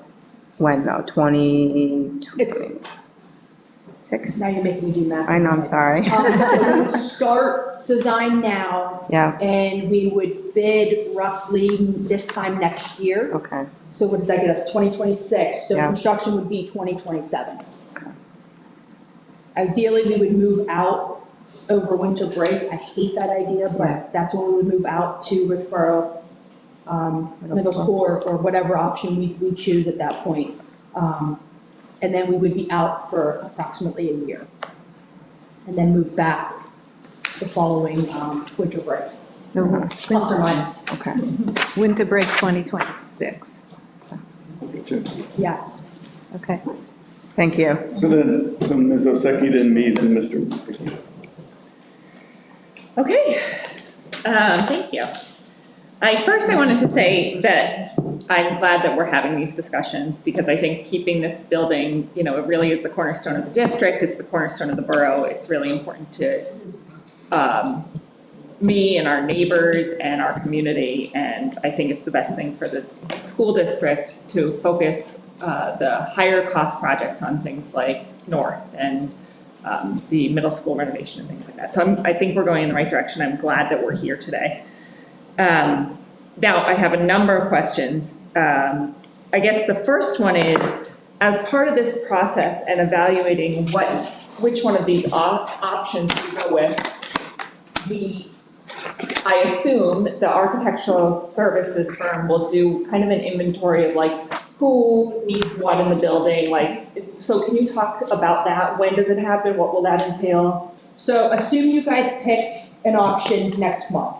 B: though, 2026?
H: now you're making me do math.
B: I know, I'm sorry.
H: So we would start design now.
B: Yeah.
H: And we would bid roughly this time next year.
B: Okay,
H: So what does that get us, 2026? So
B: Yeah.
H: construction would be 2027.
B: Okay.
H: Ideally, we would move out over winter break. I hate that idea,
B: Yeah.
H: but that's when we would move out to Richboro Middle School or whatever option we choose at that point. And then we would be out for approximately a year. And then move back the following winter break,
L: So,
H: plus or minus.
B: okay.
L: winter break 2026.
H: Yes.
L: Okay.
B: Thank you.
A: So Ms. Oseki, then me, then Mr.
D: Okay, thank you. First I wanted to say that I'm glad that we're having these discussions because I think keeping this building, you know, it really is the cornerstone of the district, it's the cornerstone of the borough, it's really important to me and our neighbors and our community, and I think it's the best thing for the school district to focus the higher cost projects on things like North and the middle school renovation and things like that. So I think we're going in the right direction. I'm glad that we're here today. Now, I have a number of questions. I guess the first one is, as part of this process and evaluating which one of these options to go with, I assume the architectural services firm will do kind of an inventory of like who needs what in the building, like, so can you talk about that? When does it happen? What will that entail?
H: So assume you guys pick an option next month.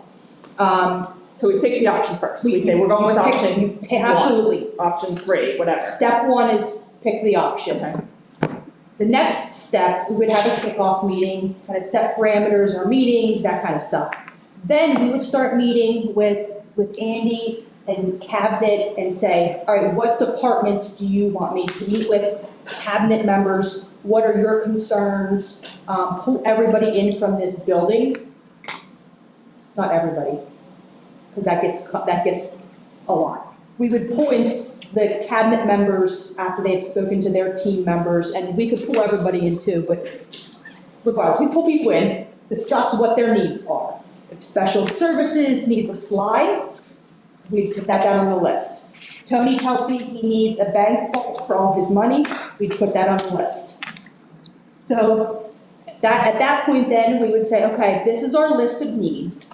D: So we pick the option first. We say we're going with option
H: You pick, absolutely.
D: option 3, whatever.
H: Step 1 is pick the option.
D: Okay.
H: The next step, we would have a kickoff meeting, kind of set parameters or meetings, that kind of stuff. Then we would start meeting with Andy and cabinet and say, all right, what departments do you want me to meet with? Cabinet members, what are your concerns? Pull everybody in from this building. Not everybody, because that gets a lot. We would pull in the cabinet members after they've spoken to their team members, and we could pull everybody in too, but regardless, we pull people in, discuss what their needs are. If special services needs a slide, we'd put that down on the list. Tony tells me he needs a bank vault for all his money, we'd put that on the list. So at that point then, we would say, okay, this is our list of needs.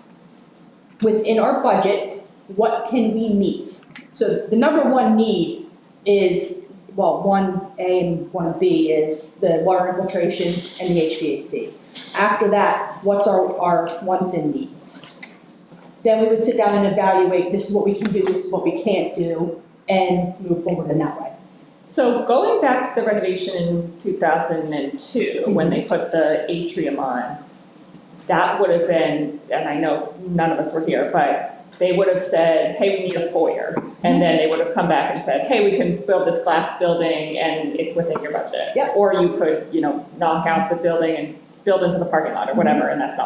H: Within our budget, what can we meet? So the number 1 need is well, 1A and 1B is the water infiltration and the HVAC. After that, what's our wants and needs? Then we would sit down and evaluate, this is what we can do, this is what we can't do, and move forward in that way.
D: So going back to the renovation in 2002, when they put the atrium on, that would have been, and I know none of us were here, but they would have said, hey, we need a foyer. And then they would have come back and said, hey, we can build this glass building and it's within your budget.
H: Yep.
D: Or you could, knock out the building and build into the parking lot or whatever, and that's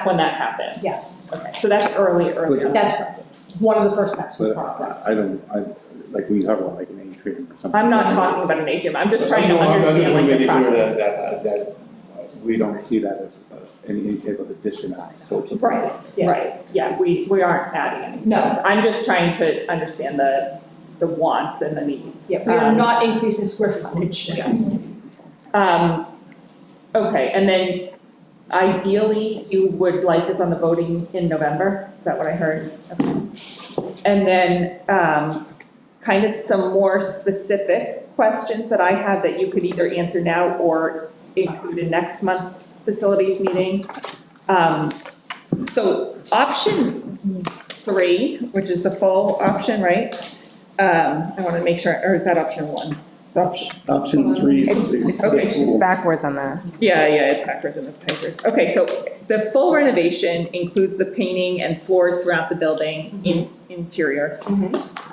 D: when that happens.
H: Yes,
D: Okay, so that's early on.
H: that's correct. One of the first steps in the
F: So
H: process.
F: like we talk about like an atrium or something.
D: I'm not talking about an atrium, I'm just trying to understand like the process.
F: That we don't see that as any type of addition on scope.
H: Right, yeah.
D: Right, yeah, we aren't adding any
H: No.
D: steps. I'm just trying to understand the wants and the needs.
H: Yeah, we are not increasing square footage.
D: Okay, and then ideally, you would like us on the voting in November? Is that what I heard? Okay. And then, kind of some more specific questions that I have that you could either answer now or include in next month's facilities meeting. So option 3, which is the full option, right? I want to make sure, or is that option 1? It's
A: Option 3 is
B: It's
A: the
B: it's just
A: pool.
B: backwards on the,
D: Yeah, it's backwards in the papers. Okay, so the full renovation includes the painting and floors throughout the building, interior.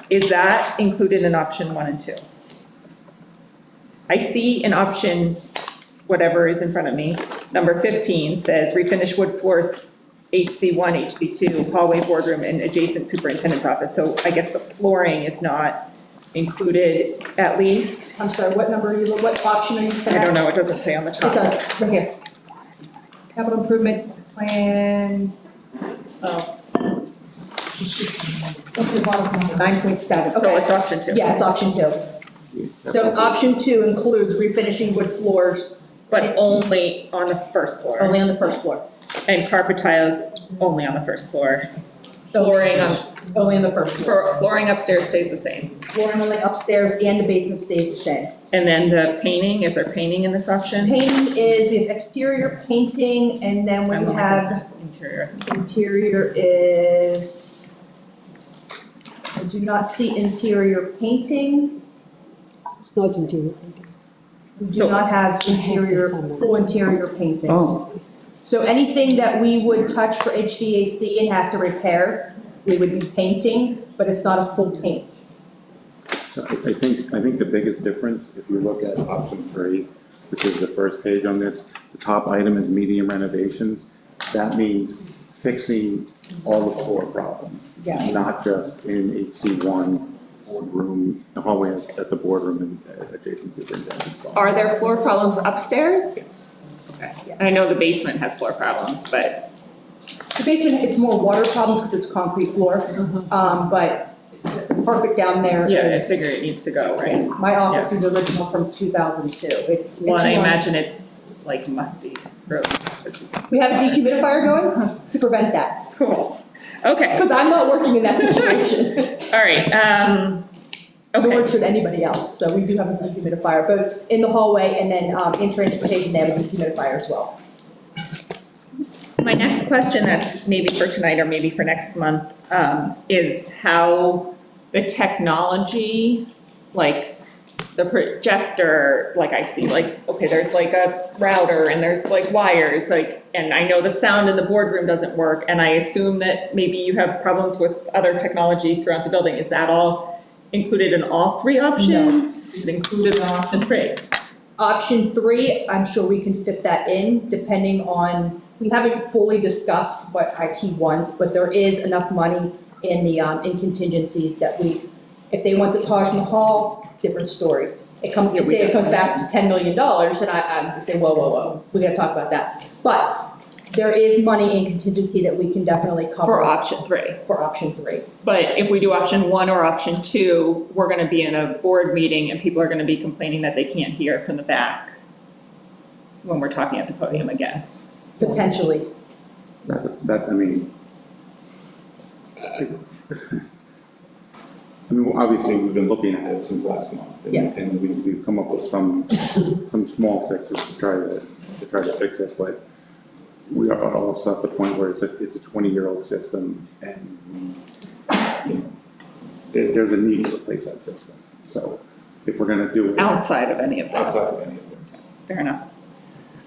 D: Is that included in option 1 and 2? I see in option, whatever is in front of me, number 15 says refinish wood floors, HC1, HC2, hallway, boardroom, and adjacent superintendent's office. So I guess the flooring is not included at least.
H: I'm sorry, what number are you, what option are you looking at?
D: I don't know, it doesn't say on the
H: It
D: top.
H: does, right here. Capital improvement plan, what's the bottom number? 9.7,
D: So
H: okay.
D: it's option 2.
H: Yeah, it's option 2. So option 2 includes refinishing wood floors
D: But only on the first floor.
H: only on the first floor.
D: And carpet tiles only on the first floor. Flooring
H: Only on the first floor.
D: flooring upstairs stays the same.
H: Flooring only upstairs and the basement stays the same.
D: And then the painting, is there painting in this option?
H: Painting is, we have exterior painting, and then we
D: And what
H: have
D: happens to interior.
H: interior is, I do not see interior painting.
G: It's not interior.
H: We do
D: So-
H: not have interior, full interior painting.
A: Oh,
H: So anything that we would touch for HVAC and have to repair, we would be painting, but it's not a full paint.
F: So I think the biggest difference, if you look at option 3, which is the first page on this, the top item is medium renovations. That means fixing all the floor problems.
H: Yes.
F: Not just in HC1, boardroom, the hallway at the boardroom and adjacent superintendent's office.
D: Are there floor problems upstairs? Okay. I know the basement has floor problems, but,
H: The basement, it's more water problems because it's concrete floor, but carpet down there
D: yeah, I
H: is.
D: figure it needs to go,
H: Yeah,
D: right?
H: my office is original from 2002. It's.
D: Well, and I
H: more-
D: imagine it's like musty, really.
H: We have a dehumidifier going to prevent that,
D: Cool. Okay,
H: because I'm not working in that situation.
D: all right,
H: Nor
D: okay.
H: should anybody else, so we do have a dehumidifier, both in the hallway and then in transportation, they have a dehumidifier as well.
D: My next question that's maybe for tonight or maybe for next month, is how the technology, like the projector, like I see, like, okay, there's like a router and there's like wires, like, and I know the sound in the boardroom doesn't work, and I assume that maybe you have problems with other technology throughout the building. Is that all included in all 3 options? Is it included in option 3?
H: Option 3, I'm sure we can fit that in, depending on, we haven't fully discussed what IT wants, but there is enough money in the, in contingencies that we, if they want the Taj Mahal, different story. It comes,
D: Yeah, we
H: say it comes
D: definitely-
H: back to $10 million, and I say, whoa, we gotta talk about that. But there is money in contingency that we can definitely cover.
D: For option 3?
H: For option 3.
D: But if we do option 1 or option 2, we're gonna be in a board meeting and people are gonna be complaining that they can't hear from the back when we're talking at the podium again.
H: Potentially.
F: That, I mean, I mean, obviously, we've been looking at it since last month. And we've come up with some small fixes to try to fix it, but we are also at the point where it's a 20-year-old system, and you know, there's a need to replace that system. So if we're gonna do it.
D: Outside of any of this.
F: Outside of any of this.
D: Fair enough.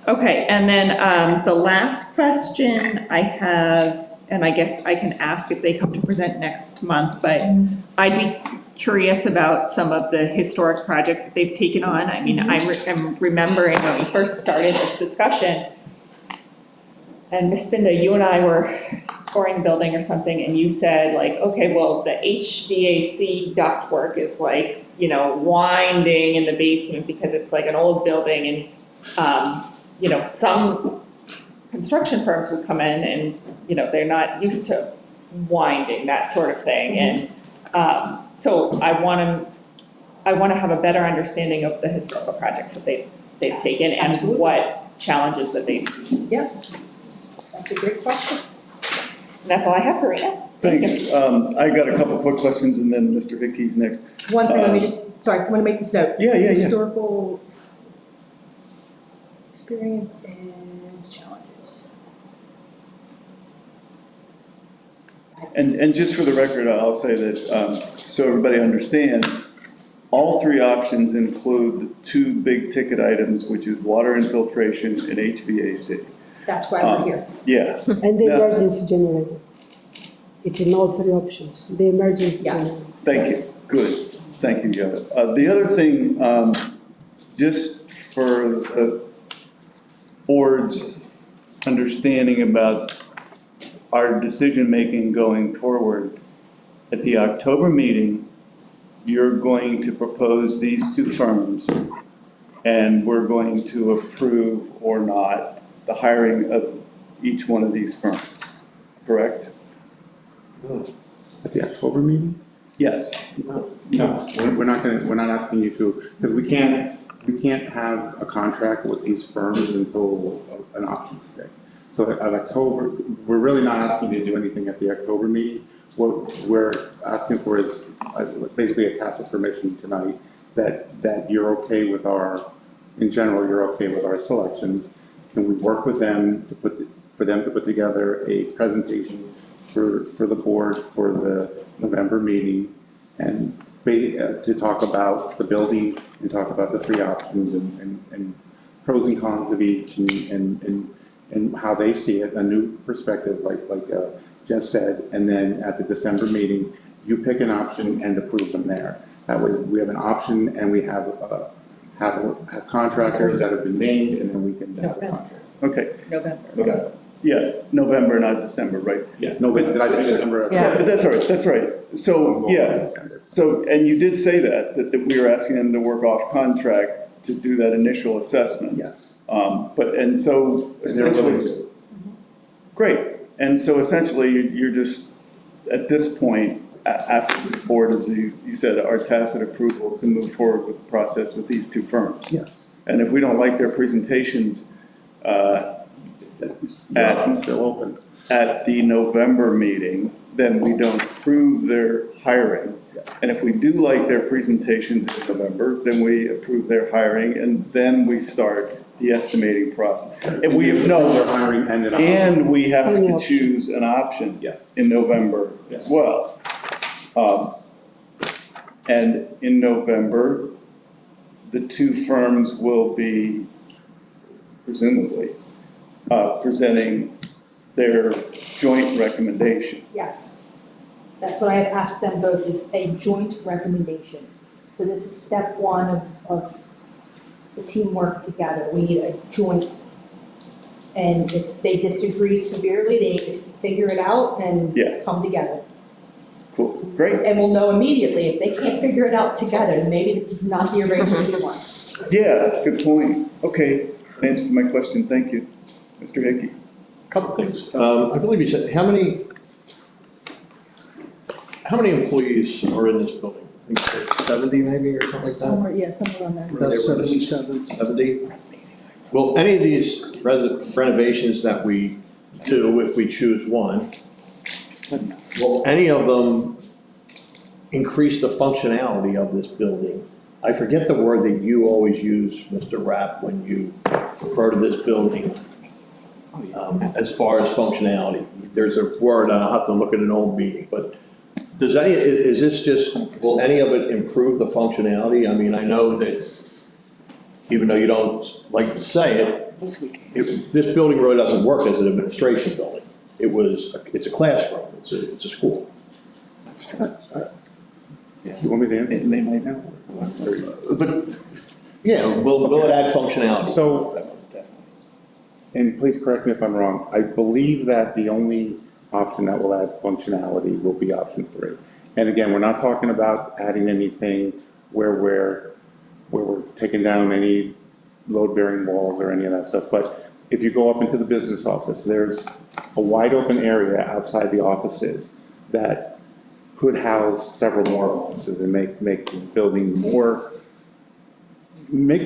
D: Okay, and then the last question I have, and I guess I can ask if they come to present next month, but I'd be curious about some of the historic projects that they've taken on. I mean, I'm remembering when we first started this discussion, and Ms. Spinda, you and I were touring the building or something, and you said like, okay, well, the HVAC ductwork is like, you know, winding in the basement because it's like an old building, and you know, some construction firms would come in and, you know, they're not used to winding, that sort of thing. And so I want to have a better understanding of the historical projects that they've taken and
H: Absolutely.
D: what challenges that they've seen.
H: Yep. That's a great question.
D: And that's all I have for right now.
A: Thanks. I got a couple quick questions and then Mr. Hickey's next.
H: One second, let me just, sorry, I want to make this note.
A: Yeah.
H: Historical experience and challenges.
A: And just for the record, I'll say that, so everybody understands, all three options include the two big ticket items, which is water infiltration and HVAC.
H: That's why we're here.
A: Yeah,
G: And the
A: Yeah.
G: emergency generator. It's in all three options, the emergency generator.
H: Yes.
A: thank you. Good. Thank you, Yoda. The other thing, just for the board's understanding about our decision-making going forward, at the October meeting, you're going to propose these two firms, and we're going to approve or not the hiring of each one of these firms, correct?
F: At the October meeting?
A: Yes.
F: No, we're not asking you to, because we can't have a contract with these firms until an option's picked. So at October, we're really not asking you to do anything at the October meeting. What we're asking for is basically a tacit permission tonight that you're okay with in general, you're okay with our selections. Can we work with them for them to put together a presentation for the board for the November meeting, and to talk about the building and talk about the three options and pros and cons of each and how they see it, a new perspective, like Jess said, and then at the December meeting, you pick an option and approve them there. That way, we have an option and we have contractors that have been named, and then we can have a contract.
A: Okay,
D: November.
A: yeah, November, not December, right?
F: Yeah, no, but did I say December?
B: Yeah.
A: That's right. So, yeah, so, and you did say that we were asking them to work off contract to do that initial assessment.
F: Yes.
A: But, and so
F: And they're willing
A: essentially,
F: to.
A: great. And so essentially, you're just, at this point, asking the board, as you said, our tacit approval to move forward with the process with these two firms.
F: Yes.
A: And if we don't like their presentations,
F: The option's still open.
A: at the November meeting, then we don't approve their hiring. And if we do like their presentations in November, then we approve their hiring, and then we start the estimating process. And we
F: They're
A: no,
F: hiring and
A: and we have
G: An
A: to
G: option.
A: choose an option
F: Yes.
A: in November as well. And in November, the two firms will be presumably presenting their joint recommendation.
H: Yes. That's what I have asked them both, is a joint recommendation. So this is step one of the teamwork together. We need a joint. And if they disagree severely, they need to figure it out and
A: Yeah.
H: come together.
A: Cool, great.
H: And we'll know immediately, if they can't figure it out together, then maybe this is not the arrangement we want.
A: Yeah, good point. Okay, answers my question, thank you. Mr. Hickey.
K: Couple things. I believe you said, how many employees are in this building? I think 70 maybe, or something like that?
H: Somewhere on there.
J: About 77.
K: 70? Will any of these renovations that we do, if we choose one, will any of them increase the functionality of this building? I forget the word that you always use, Mr. Rapp, when you refer to this building, as far as functionality. There's a word, I'll have to look at an old meeting, but is this just, will any of it improve the functionality? I mean, I know that, even though you don't like to say it, this building really doesn't work as an administration building. It's a classroom, it's a school.
F: You want me to answer?
C: They might know.
K: But, yeah, will it add functionality?
F: So, and please correct me if I'm wrong, I believe that the only option that will add functionality will be option 3. And again, we're not talking about adding anything where we're taking down any load-bearing walls or any of that stuff, but if you go up into the business office, there's a wide open area outside the offices that could house several more offices and make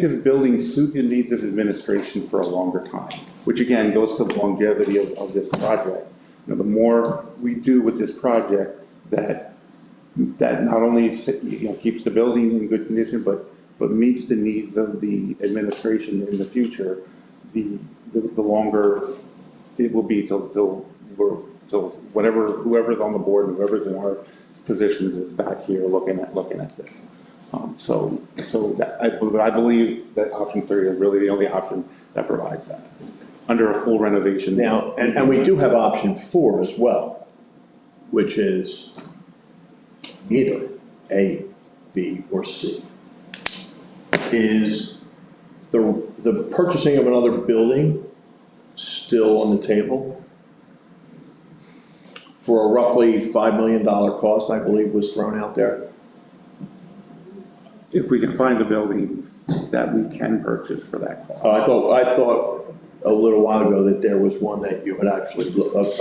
F: this building suit the needs of administration for a longer time, which again goes to the longevity of this project. You know, the more we do with this project, that not only keeps the building in good condition, but meets the needs of the administration in the future, the longer it will be till whoever's on the board, whoever's in our positions is back here looking at this. I believe that option 3 is really the only option that provides that under a full renovation.
K: Now, and we do have option 4 as well, which is either A, B, or C. Is the purchasing of another building still on the table? For a roughly $5 million cost, I believe, was thrown out there.
F: If we can find a building that we can purchase for that cost.
K: I thought a little while ago that there was one that you had actually looked up.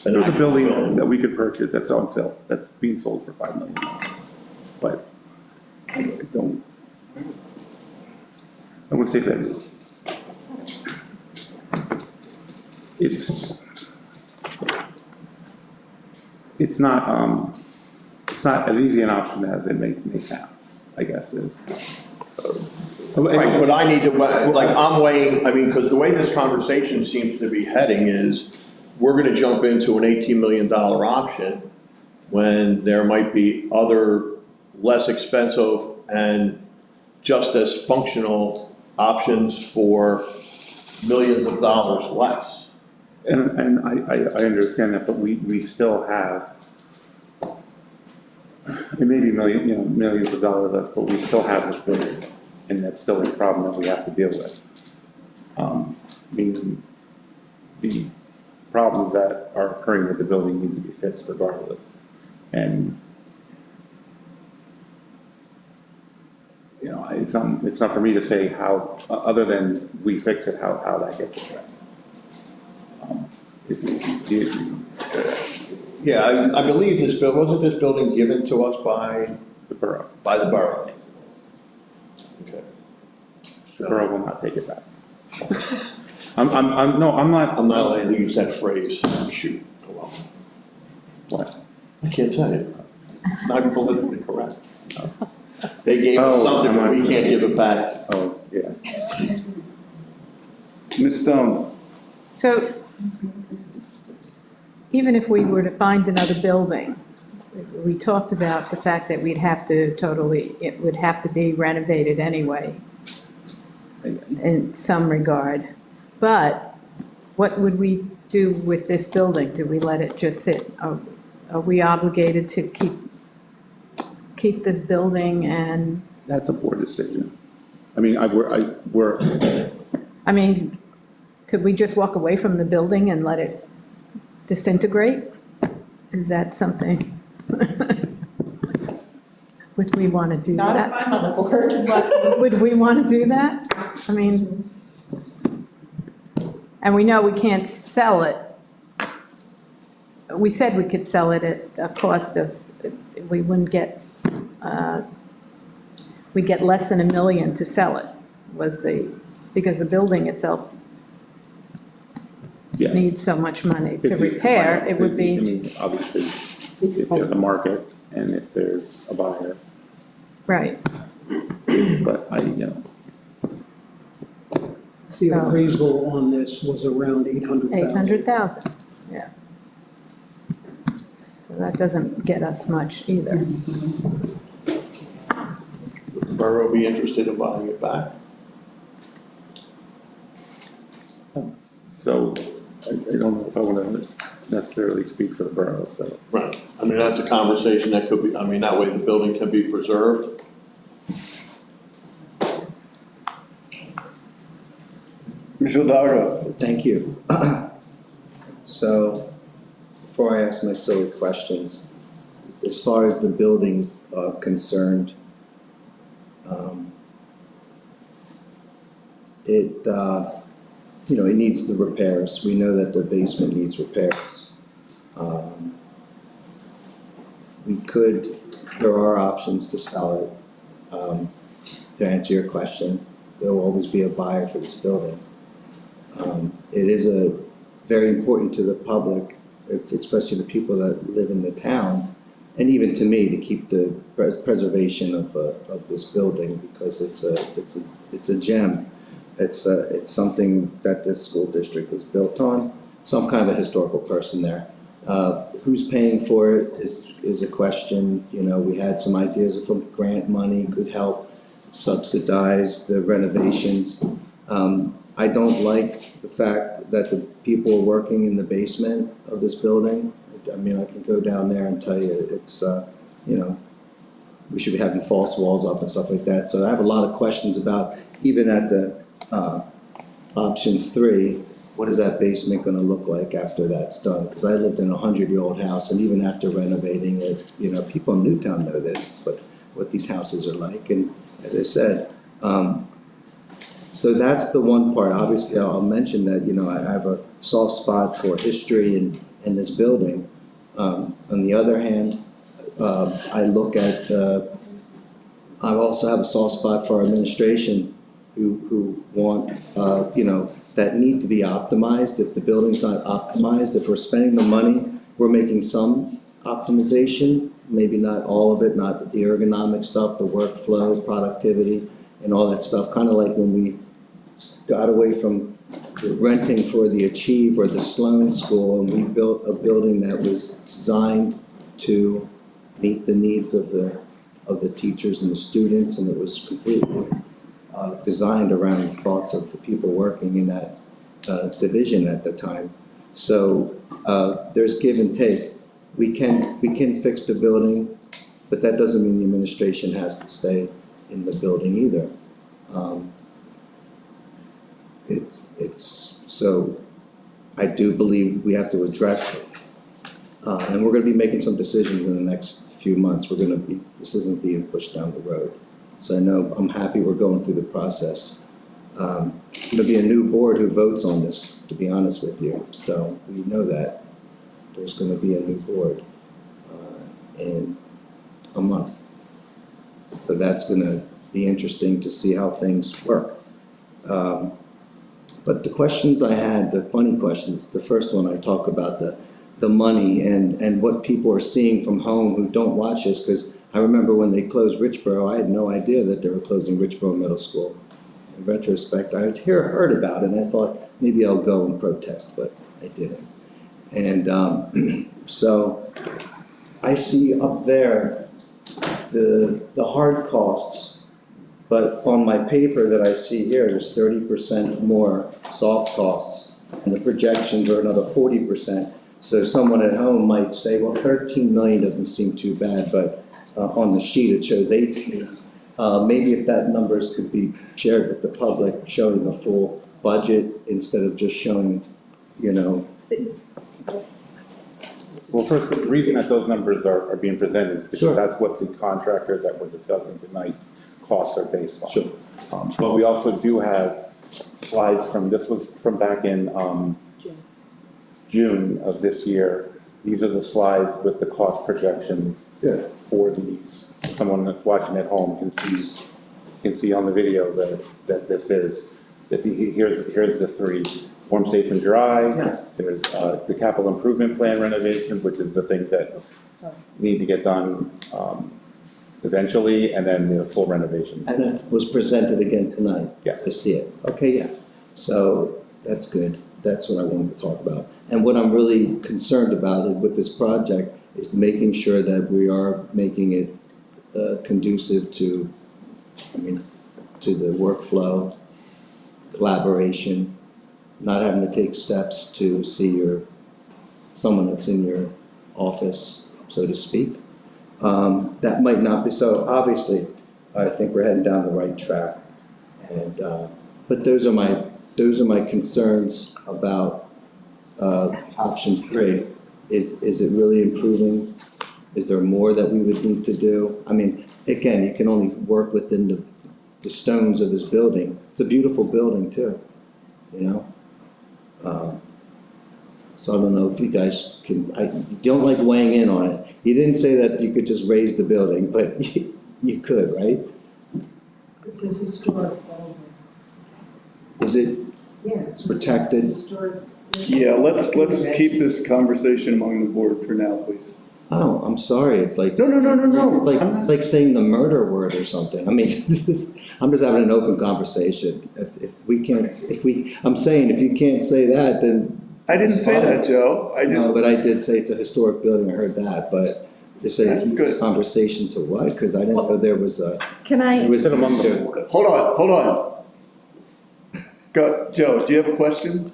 F: There's a building that we could purchase that's on sale, that's being sold for $5 million. But I would say that it's not as easy an option as it may sound, I guess is.
K: Right, but I need to, like, I'm weighing, I mean, because the way this conversation seems to be heading is, we're gonna jump into an $18 million option when there might be other less expensive and just as functional options for millions of dollars less.
F: And I understand that, but we still have, it may be millions of dollars less, but we still have this building, and that's still a problem that we have to deal with. The problems that are occurring with the building need to be fixed regardless. And it's not for me to say how, other than we fix it, how that gets addressed.
K: Yeah, I believe this wasn't this building given to us by
F: the borough.
K: By the borough. Okay.
F: The borough will not take it back. I'm not
K: allowed to use that phrase. Shoot.
F: What?
K: I can't say it. It's not politically correct. They gave us something, but we can't give it back.
F: Oh, yeah.
A: Ms. Stone?
L: So even if we were to find another building, we talked about the fact that it would have to be renovated anyway in some regard. But what would we do with this building? Do we let it just sit? Are we obligated to keep this building and?
F: That's a board decision. I mean,
L: could we just walk away from the building and let it disintegrate? Is that something? Would we want to do that?
H: Not if I'm on the board.
L: But would we want to do that? I mean, and we know we can't sell it. We said we could sell it at a cost of, we wouldn't get, we'd get less than $1 million to sell it, because the building itself needs so much money to repair. It would be.
F: I mean, obviously, if there's a market and if there's a buyer,
L: Right.
F: but
J: The
L: So-
J: appraisal on this was around 800,000.
L: 800,000, yeah. So that doesn't get us much either.
K: Would the borough be interested in buying it back?
F: so I don't know if I want to necessarily speak for the borough, so.
K: Right. I mean, that's a conversation that could be, I mean, that way the building can be preserved.
C: Mr. Hidalgo.
I: Thank you. So, before I ask my silly questions, as far as the buildings are concerned, it needs the repairs. We know that the basement needs repairs. There are options to sell it. To answer your question, there will always be a buyer for this building. It is very important to the public, especially the people that live in the town, and even to me, to keep the preservation of this building, because it's a gem. It's something that this school district was built on, so I'm kind of a historical person there. Who's paying for it is a question. We had some ideas of grant money could help subsidize the renovations. I don't like the fact that the people are working in the basement of this building. I mean, I can go down there and tell you, it's, we should be having false walls up and stuff like that. So I have a lot of questions about, even at the option 3, what is that basement gonna look like after that's done? Because I lived in a 100-year-old house, and even after renovating it, people in Newtown know this, but what these houses are like. And as I said, so that's the one part. Obviously, I'll mention that, I have a soft spot for history in this building. On the other hand, I look at, I also have a soft spot for our administration who want, that need to be optimized. If the building's not optimized, if we're spending the money, we're making some optimization, maybe not all of it, not the ergonomic stuff, the workflow, productivity, and all that stuff. Kind of like when we got away from renting for the Achieve or the Sloan School, and we built a building that was designed to meet the needs of the teachers and the students, and it was completely designed around the thoughts of the people working in that division at the time. So there's give and take. We can fix the building, but that doesn't mean the administration has to stay in the building either. So I do believe we have to address it. And we're gonna be making some decisions in the next few months. This isn't being pushed down the road. So I know, I'm happy we're going through the process. There'll be a new board who votes on this, to be honest with you. So we know that there's gonna be a new board in a month. So that's gonna be interesting to see how things work. But the questions I had, the funny questions, the first one I talk about the money and what people are seeing from home who don't watch this, because I remember when they closed Richboro, I had no idea that they were closing Richboro Middle School. In retrospect, I heard about it, and I thought maybe I'll go and protest, but I didn't. And so I see up there the hard costs, but on my paper that I see here, there's 30% more soft costs, and the projections are another 40%. So someone at home might say, well, 13 million doesn't seem too bad, but on the sheet it shows 18. Maybe if that numbers could be shared with the public, showing the full budget instead of just showing,
F: Well, first, the reason that those numbers are being presented is because
I: Sure.
F: that's what the contractor that we're discussing tonight's costs are based on.
I: Sure.
F: But we also do have slides this was from back in June of this year. These are the slides with the cost projections for these. Someone that's watching at home can see on the video that this is, here's the 3. Warm, safe, and dry.
I: Yeah.
F: There's the capital improvement plan renovation, which is the thing that need to get done eventually, and then the full renovation.
I: And that was presented again tonight?
F: Yes.
I: To see it? Okay, yeah. So that's good. That's what I wanted to talk about. And what I'm really concerned about with this project is making sure that we are making it conducive to, to the workflow, collaboration, not having to take steps to see someone that's in your office, so to speak. That might not be, so obviously, I think we're heading down the right track. And, but those are my concerns about, option 3. Is it really improving? Is there more that we would need to do? I mean, again, you can only work within the stones of this building. It's a beautiful building too, you know? So I don't know if you guys can, I don't like weighing in on it. You didn't say that you could just raise the building, but you could, right?
G: It's a historic building.
I: Is it
G: Yes.
I: protected?
G: Historic.
C: Yeah, let's keep this conversation among the board for now, please.
I: Oh, I'm sorry, it's like.
C: No.
I: It's like saying the murder word or something. I mean, I'm just having an open conversation. I'm saying if you can't say that, then.
C: I didn't say that, Joe. I just,
I: No, but I did say it's a historic building, I heard that, but just say keep this
C: Good.
I: conversation to what? Because I didn't know there was a.
D: Can I?
I: There was among the board.
C: hold on. Go, Joe, do you have a question?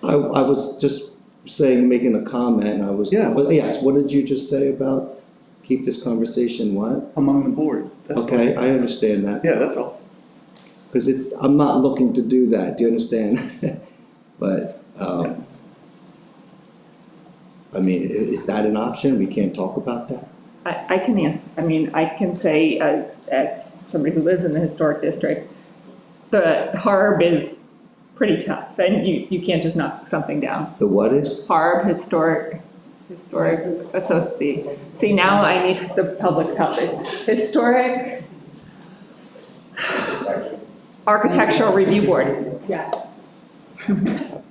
I: I was just saying, making a comment, and I was.
C: Yeah.
I: Well, yes, what did you just say about keep this conversation what?
C: Among the board. That's all.
I: Okay, I understand that.
C: Yeah, that's all.
I: Because I'm not looking to do that, do you understand? But, I mean, is that an option? We can't talk about that?
D: I can say, as somebody who lives in the historic district, the HARB is pretty tough, and you can't just knock something down.
I: The what is?
D: HARB, historic associate. See, now I need the public's help. It's Historic Architectural Review Board,
H: Yes.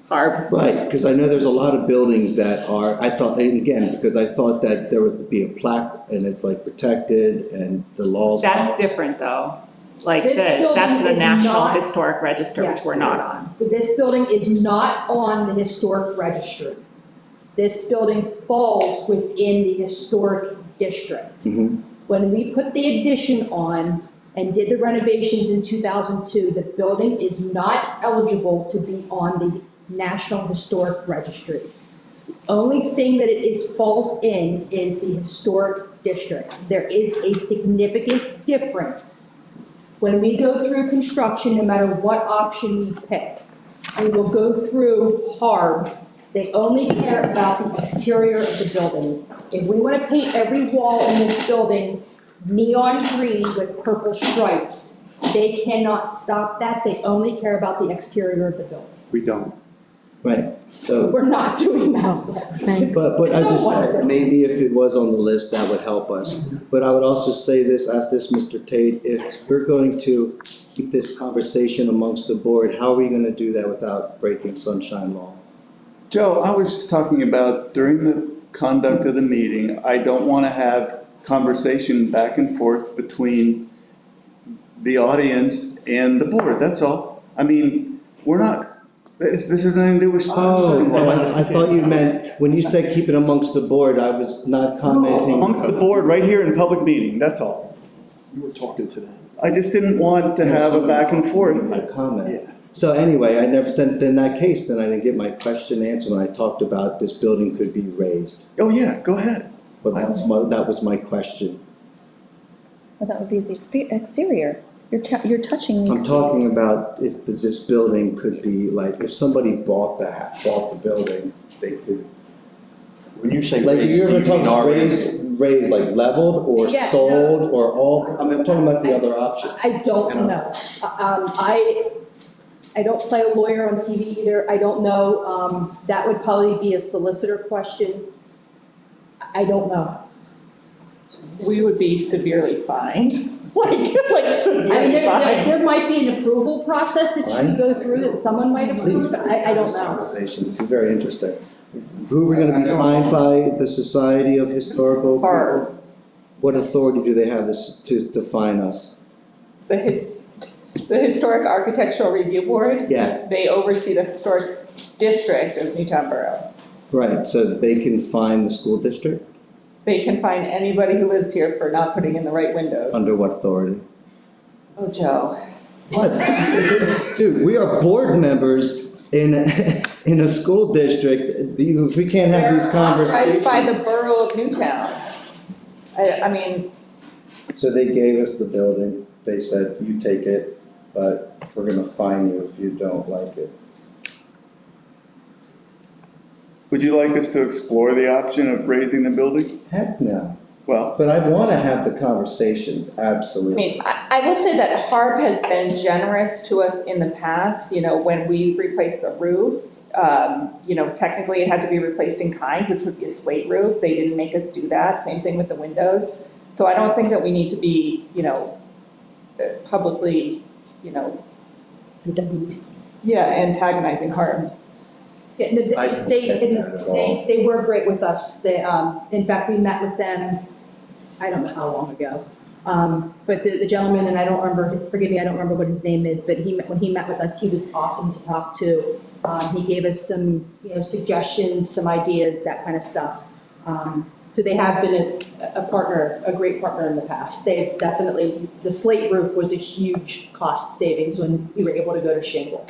D: HARB.
I: Right, because I know there's a lot of buildings that are, I thought, and again, because I thought that there was to be a plaque and it's like protected and the laws.
D: That's different, though. Like,
H: This building
D: that's the
H: is
D: National
H: not-
D: Historic Register, which
H: Yes.
D: we're not on.
H: But this building is not on the historic registry. This building falls within the historic district.
I: Mhm.
H: When we put the addition on and did the renovations in 2002, the building is not eligible to be on the National Historic Registry. The only thing that falls in is the historic district. There is a significant difference. When we go through construction, no matter what option we pick, we will go through HARB. They only care about the exterior of the building. If we want to paint every wall in this building neon green with purple stripes, they cannot stop that. They only care about the exterior of the building.
C: We don't.
I: Right, so,
H: We're not doing that.
L: Thank
I: but I just,
H: So-
I: maybe if it was on the list, that would help us. But I would also say this, ask this, Mr. Tate, if we're going to keep this conversation amongst the board, how are we going to do that without breaking sunshine law?
C: Joe, I was just talking about during the conduct of the meeting, I don't want to have conversation back and forth between the audience and the board, that's all. I mean, we're not, this has nothing to do with
I: Oh,
C: sunshine law.
I: I thought you meant, when you said keep it amongst the board, I was not commenting.
C: Amongst the board, right here in public meeting, that's all.
J: You were talking to them.
C: I just didn't want to have a back and forth.
I: My comment. So anyway, I never, then in that case, then I didn't get my question answered when I talked about this building could be raised.
C: Oh, yeah, go ahead.
I: But that was my question.
E: Well, that would be the exterior. You're touching the
I: I'm
E: exterior.
I: talking about if this building could be, like, if somebody bought the building, they could,
K: When you say
I: like,
K: raised,
I: you ever
K: you mean
I: talk
K: already-
I: raised, like leveled or
H: Yeah,
I: sold or all, I mean, I'm talking about the other options.
H: I don't know. I don't play a lawyer on TV either. I don't know. That would probably be a solicitor question. I don't know.
D: We would be severely fined, like
H: I mean,
D: severely fined.
H: there might be an approval process that you can go through that someone might approve.
I: Please,
H: I don't
I: this
H: know.
I: conversation, this is very interesting. Who are we gonna be fined by? The Society of Historical People?
D: Or
I: What authority do they have this, to fine us?
D: the Historic Architectural Review Board,
I: Yeah,
D: they oversee the historic district of Newtown Borough.
I: right, so they can fine the school district?
D: They can fine anybody who lives here for not putting in the right windows.
I: Under what authority?
D: Oh, Joe.
I: What? Dude, we are board members in a school district. If we can't have these
D: They're authorized
I: conversations.
D: by the Borough of Newtown. I mean,
I: So they gave us the building. They said, you take it, but we're gonna fine you if you don't like it.
C: Would you like us to explore the option of raising the building?
I: Heck no.
C: Well,
I: But I wanna have the conversations,
D: I
I: absolutely.
D: mean, I will say that HARP has been generous to us in the past, you know, when we replaced the roof. You know, technically it had to be replaced in kind, which would be a slate roof. They didn't make us do that. Same thing with the windows. So I don't think that we need to be, you know, publicly, you know, antagonizing HARP.
H: Yeah, no,
I: I don't
H: they,
I: get that at all.
H: they were great with us. They, in fact, we met with them, I don't know how long ago. But the gentleman, and I don't remember, forgive me, I don't remember what his name is, but when he met with us, he was awesome to talk to. He gave us some, you know, suggestions, some ideas, that kind of stuff. So they have been a partner, a great partner in the past. They've definitely, the slate roof was a huge cost savings when we were able to go to shingle.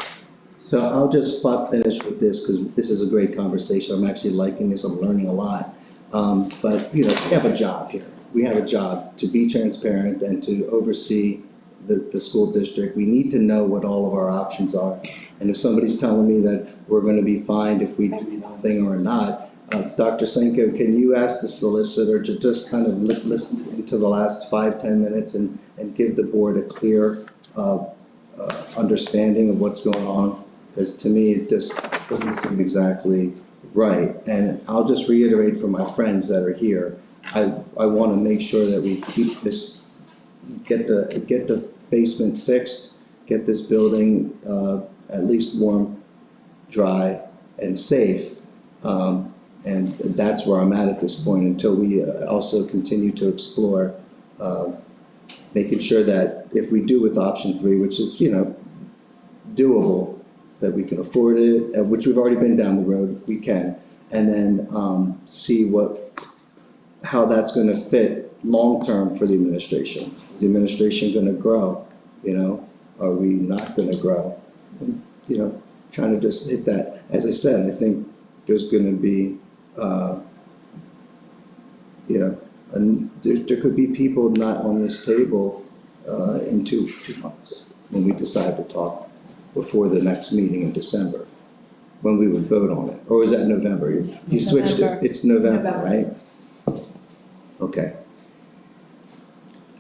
I: So I'll just finish with this, because this is a great conversation. I'm actually liking this, I'm learning a lot. But, you know, we have a job here. We have a job to be transparent and to oversee the school district. We need to know what all of our options are. And if somebody's telling me that we're gonna be fined if we do nothing or not, Dr. Senko, can you ask the solicitor to just kind of listen into the last 5-10 minutes and give the board a clear understanding of what's going on? Because to me, it just doesn't seem exactly right. And I'll just reiterate for my friends that are here, I want to make sure that we keep this, get the basement fixed, get this building at least warm, dry, and safe. And that's where I'm at this point, until we also continue to explore making sure that if we do with option 3, which is, you know, doable, that we can afford it, which we've already been down the road, we can. And then see how that's gonna fit long-term for the administration. Is the administration gonna grow, you know? Are we not gonna grow? And, you know, trying to just hit that. As I said, I think there's gonna be, you know, and there could be people not on this table in two months when we decide to talk before the next meeting in December, when we would vote on it. Or is that November? You switched it.
H: November.
I: It's November,
H: November.
I: right? Okay.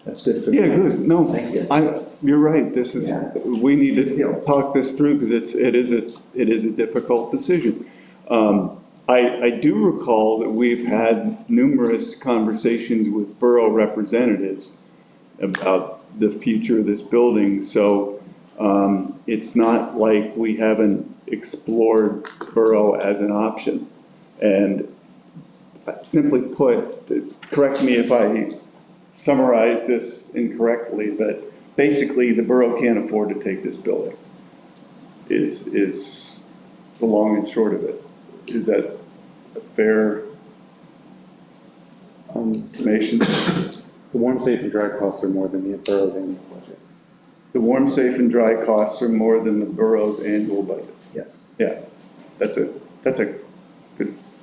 I: That's good for me.
C: yeah, good, no,
I: Thank you.
C: you're right, this is,
I: Yeah.
C: we need to talk this through, because it is a difficult decision. I do recall that we've had numerous conversations with borough representatives about the future of this building, so it's not like we haven't explored borough as an option. And simply put, correct me if I summarize this incorrectly, but basically the borough can't afford to take this building, is the long and short of it. Is that a fair summation?
F: The warm, safe, and dry costs are more than the borough's annual budget.
C: The warm, safe, and dry costs are more than the borough's annual budget.
F: Yes.
C: Yeah, that's a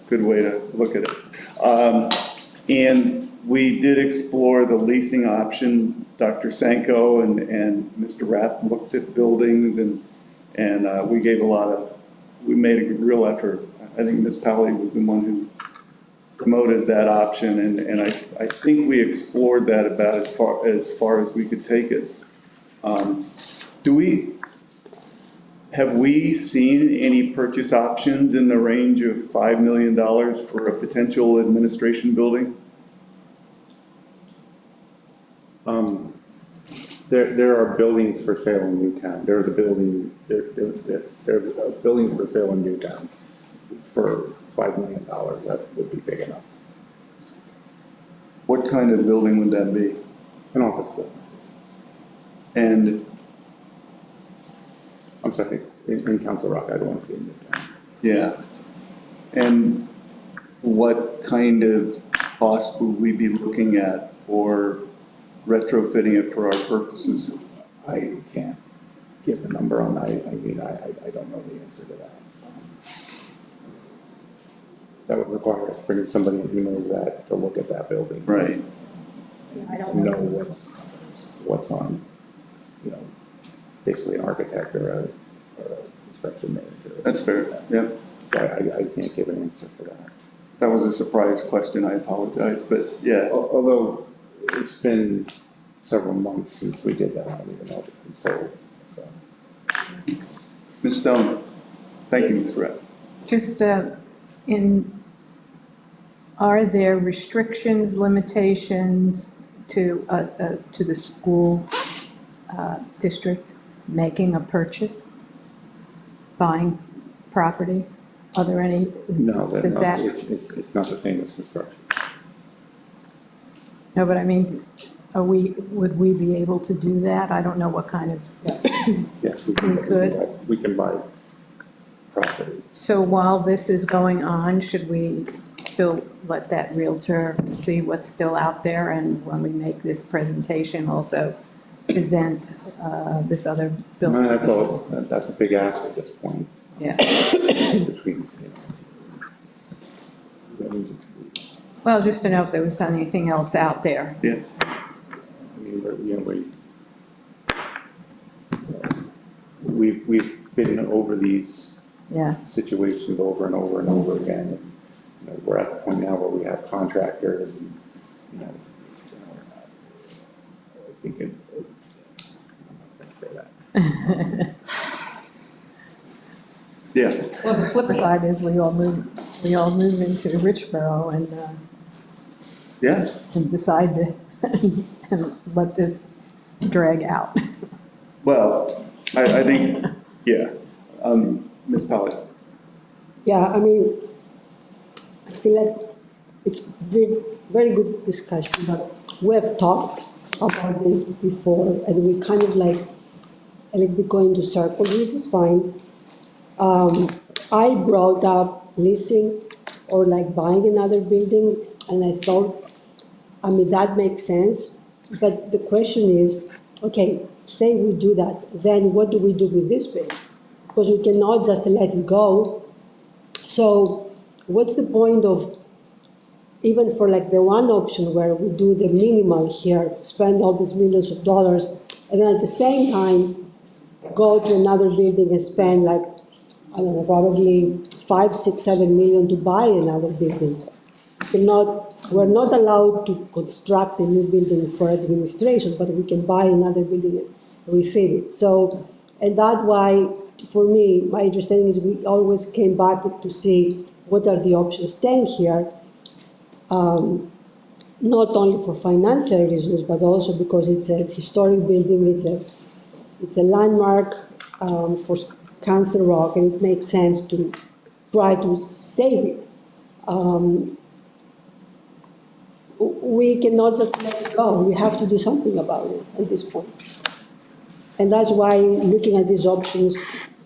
C: good way to look at it. And we did explore the leasing option. Dr. Sanko and Mr. Rapp looked at buildings, and we made a real effort. I think Ms. Pally was the one who promoted that option, and I think we explored that about as far as we could take it. Have we seen any purchase options in the range of $5 million for a potential administration building?
F: There are buildings for sale in Newtown. There are buildings for sale in Newtown for $5 million, that would be big enough.
C: What kind of building would that be?
F: An office building.
C: And,
F: I'm sorry, in Council Rock, I don't want to see it in Midtown.
C: yeah. And what kind of cost would we be looking at for retrofitting it for our purposes?
F: I can't give a number on that. I mean, I don't know the answer to that. That would require us bringing somebody who knows that to look at that building.
C: Right.
H: I don't
F: Know
H: know.
F: what's on, you know, basically an architect or a construction manager.
C: That's fair, yeah.
F: So I can't give an answer for that.
C: That was a surprise question, I apologize, but yeah.
F: Although it's been several months since we did that, I don't even know if it's been sold, so.
C: Ms. Stone? Thank you, Ms. Rapp.
L: Just are there restrictions, limitations to the school district making a purchase, buying property? Are there any?
F: No,
L: Does that?
F: it's not the same as construction.
L: No, but I mean, would we be able to do that? I don't know what kind of.
F: Yes,
L: We could.
F: We can buy property.
L: So while this is going on, should we still let that Realtor see what's still out there? And when we make this presentation, also present this other building?
F: That's all, that's a big ask at this point.
L: Yeah.
F: Between, you know,
L: Well, just to know if there was anything else out there.
C: Yes.
F: I mean, we've been over these
L: Yeah.
F: situations over and over and over again. And, you know, we're at the point now where we have contractors and, you know, I think I'm not going to say that.
C: Yeah,
L: Well, the flip side is we all move into Richboro
C: yeah.
L: and decide to and let this drag out.
C: Well, I think, yeah. Ms. Powell?
G: Yeah, I mean, I feel like it's very, very good discussion, but we have talked about this before, and we kind of like be going to circles, which is fine. I brought up leasing or like buying another building, and I thought, I mean, that makes sense, but the question is, okay, say we do that, then what do we do with this building? Because we cannot just let it go. So what's the point of, even for like the one option where we do the minimal here, spend all these millions of dollars, and then at the same time, go to another building and spend like, I don't know, probably 5, 6, 7 million to buy another building. We're not allowed to construct a new building for administration, but we can buy another building and refit it. So, and that's why, for me, my understanding is we always came back to see what are the options staying here, not only for financial reasons, but also because it's a historic building, it's a landmark for Council Rock, and it makes sense to try to save it. We cannot just let it go. We have to do something about it at this point. And that's why looking at these options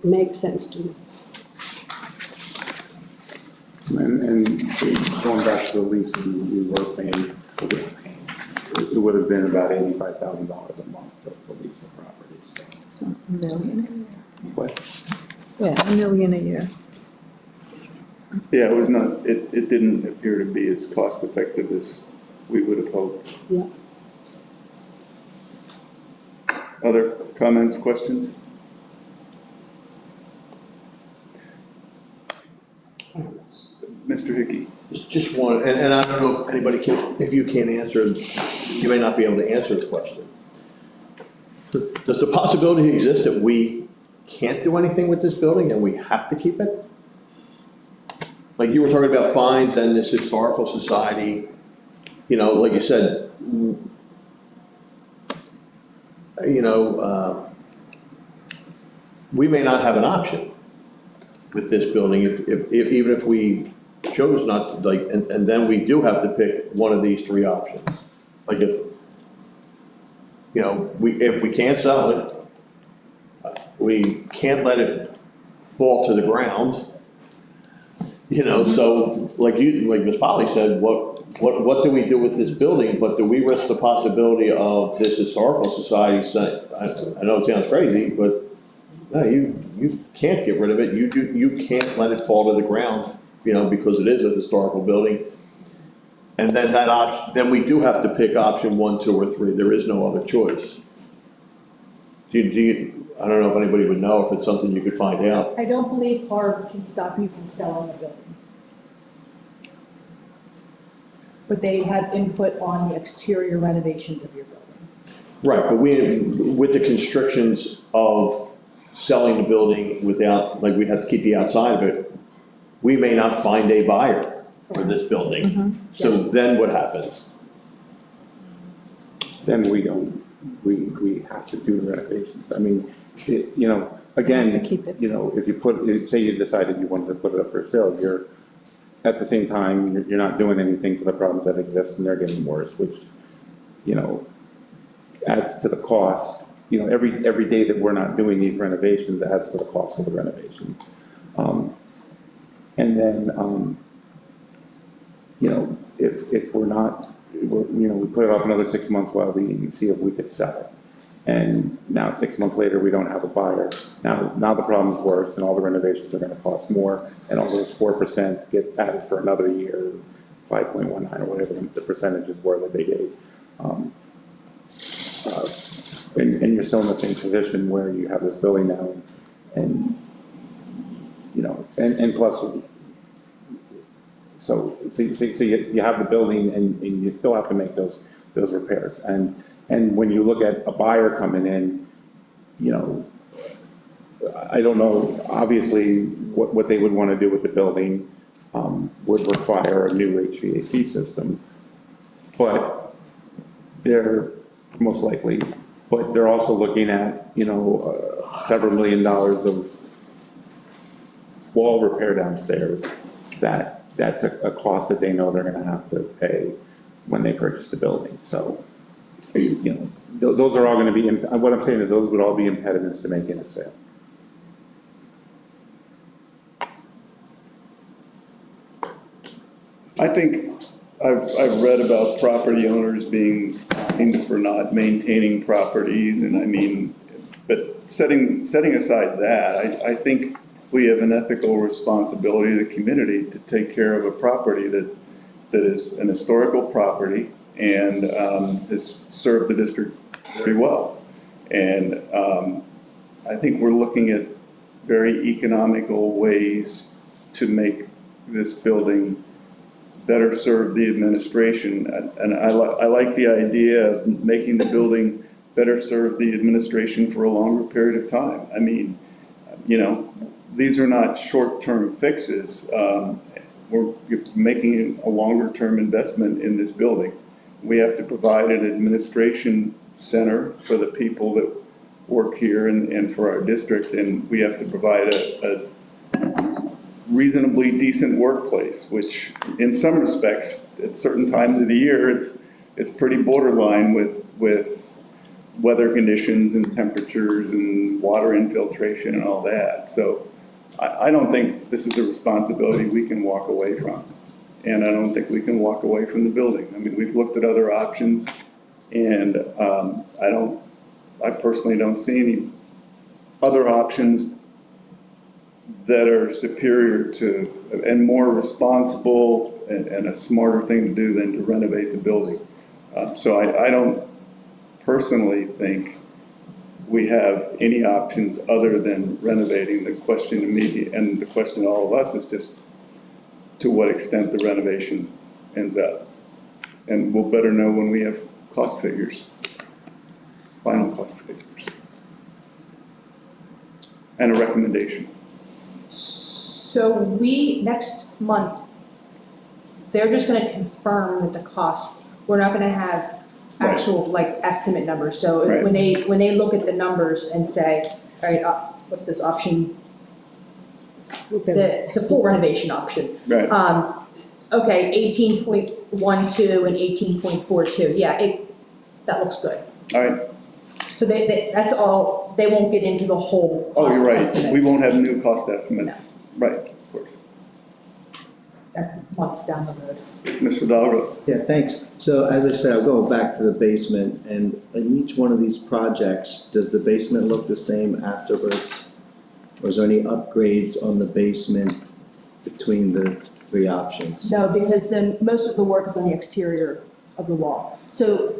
G: makes sense to me.
F: And going back to the lease we were paying, it would have been about $85,000 a month to lease the property. So.
L: $1 million.
F: What?
L: Yeah, $1 million a year.
C: Yeah, it was not, it didn't appear to be as cost effective as we would have hoped.
G: Yeah.
C: Other comments, questions? Mr. Hickey?
K: Just one, and I don't know if anybody can, if you can't answer, you may not be able to answer the question. Does the possibility exist that we can't do anything with this building and we have to keep it? Like you were talking about fines and this historical society, you know, like you said, you know, we may not have an option with this building if even if we chose not to, like, and then we do have to pick one of these three options. Like if, you know, if we can't sell it, we can't let it fall to the ground. You know, so like Ms. Polly said, what do we do with this building? But do we risk the possibility of this historical society saying, I know it sounds crazy, but no, you can't get rid of it. You can't let it fall to the ground, you know, because it is a historical building. And then then we do have to pick option 1, 2, or 3. There is no other choice. I don't know if anybody would know if it's something you could find out.
H: I don't believe Harv can stop you from selling a building. But they have input on the exterior renovations of your building.
K: Right, but with the constrictions of selling the building without, like, we'd have to keep the outside of it, we may not find a buyer for this building. So
H: Yes.
K: then what happens?
F: Then we have to do the renovations. I mean, you know, again, you know, if say you decided you wanted to put it up for sale, you're, at the same time, you're not doing anything for the problems that exist and they're getting worse, which, you know, adds to the cost. You know, every day that we're not doing these renovations adds to the cost of the renovations. And then, you know, if we're not, you know, we put it off another 6 months while we see if we could sell it. And now 6 months later, we don't have a buyer. Now the problem's worse and all the renovations are gonna cost more and all those 4% get added for another year, 5.19 or whatever the percentages were that they gave. And you're still in the same position where you have this building now and you know, and plus, so you have the building and you still have to make those repairs. And when you look at a buyer coming in, you know, I don't know, obviously, what they would want to do with the building would require a new HVAC system. But they're most likely, but they're also looking at, you know, several $1 million of wall repair downstairs. That's a cost that they know they're going to have to pay when they purchase the building. So, you know, those are all going to be, what I'm saying is those would all be impediments to making a sale.
C: I think I've read about property owners being fined for not maintaining properties, and I mean, but setting aside that, I think we have an ethical responsibility to the community to take care of a property that is an historical property and has served the district very well. And I think we're looking at very economical ways to make this building better serve the administration. And I like the idea of making the building better serve the administration for a longer period of time. I mean, you know, these are not short-term fixes. We're making a longer-term investment in this building. We have to provide an administration center for the people that work here and for our district, and we have to provide a reasonably decent workplace, which in some respects, at certain times of the year, it's pretty borderline with weather conditions and temperatures and water infiltration and all that. So I don't think this is a responsibility we can walk away from. And I don't think we can walk away from the building. I mean, we've looked at other options, and I personally don't see any other options that are superior to and more responsible and a smarter thing to do than to renovate the building. So I don't personally think we have any options other than renovating. The question to me and the question to all of us is just to what extent the renovation ends up. And we'll better know when we have cost figures, final cost figures, and a recommendation.
H: So next month, they're just gonna confirm with the cost. We're not gonna have actual like estimate numbers. So
C: Right.
H: when they look at the numbers and say, all right, what's this option the full renovation option.
C: Right.
H: Okay, 18.12 and 18.42, yeah, that looks good.
C: All right.
H: So that's all, they won't get into the whole
C: Oh,
H: cost
C: you're right.
H: estimate.
C: We won't have new cost estimates. Right, of course.
H: That's months down the road.
C: Mr. Dalgo?
I: Yeah, thanks. So as I said, I'll go back to the basement, and in each one of these projects, does the basement look the same afterwards? Or is there any upgrades on the basement between the three options?
H: No, because then most of the work is on the exterior of the wall. So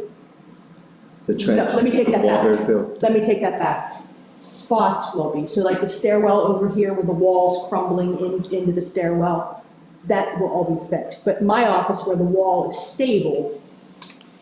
I: The trench,
H: let me take
I: the
H: that
I: water
H: back.
I: fill?
H: Let me take that back. Spots will be, so like the stairwell over here where the wall's crumbling into the stairwell, that will all be fixed. But my office where the wall is stable,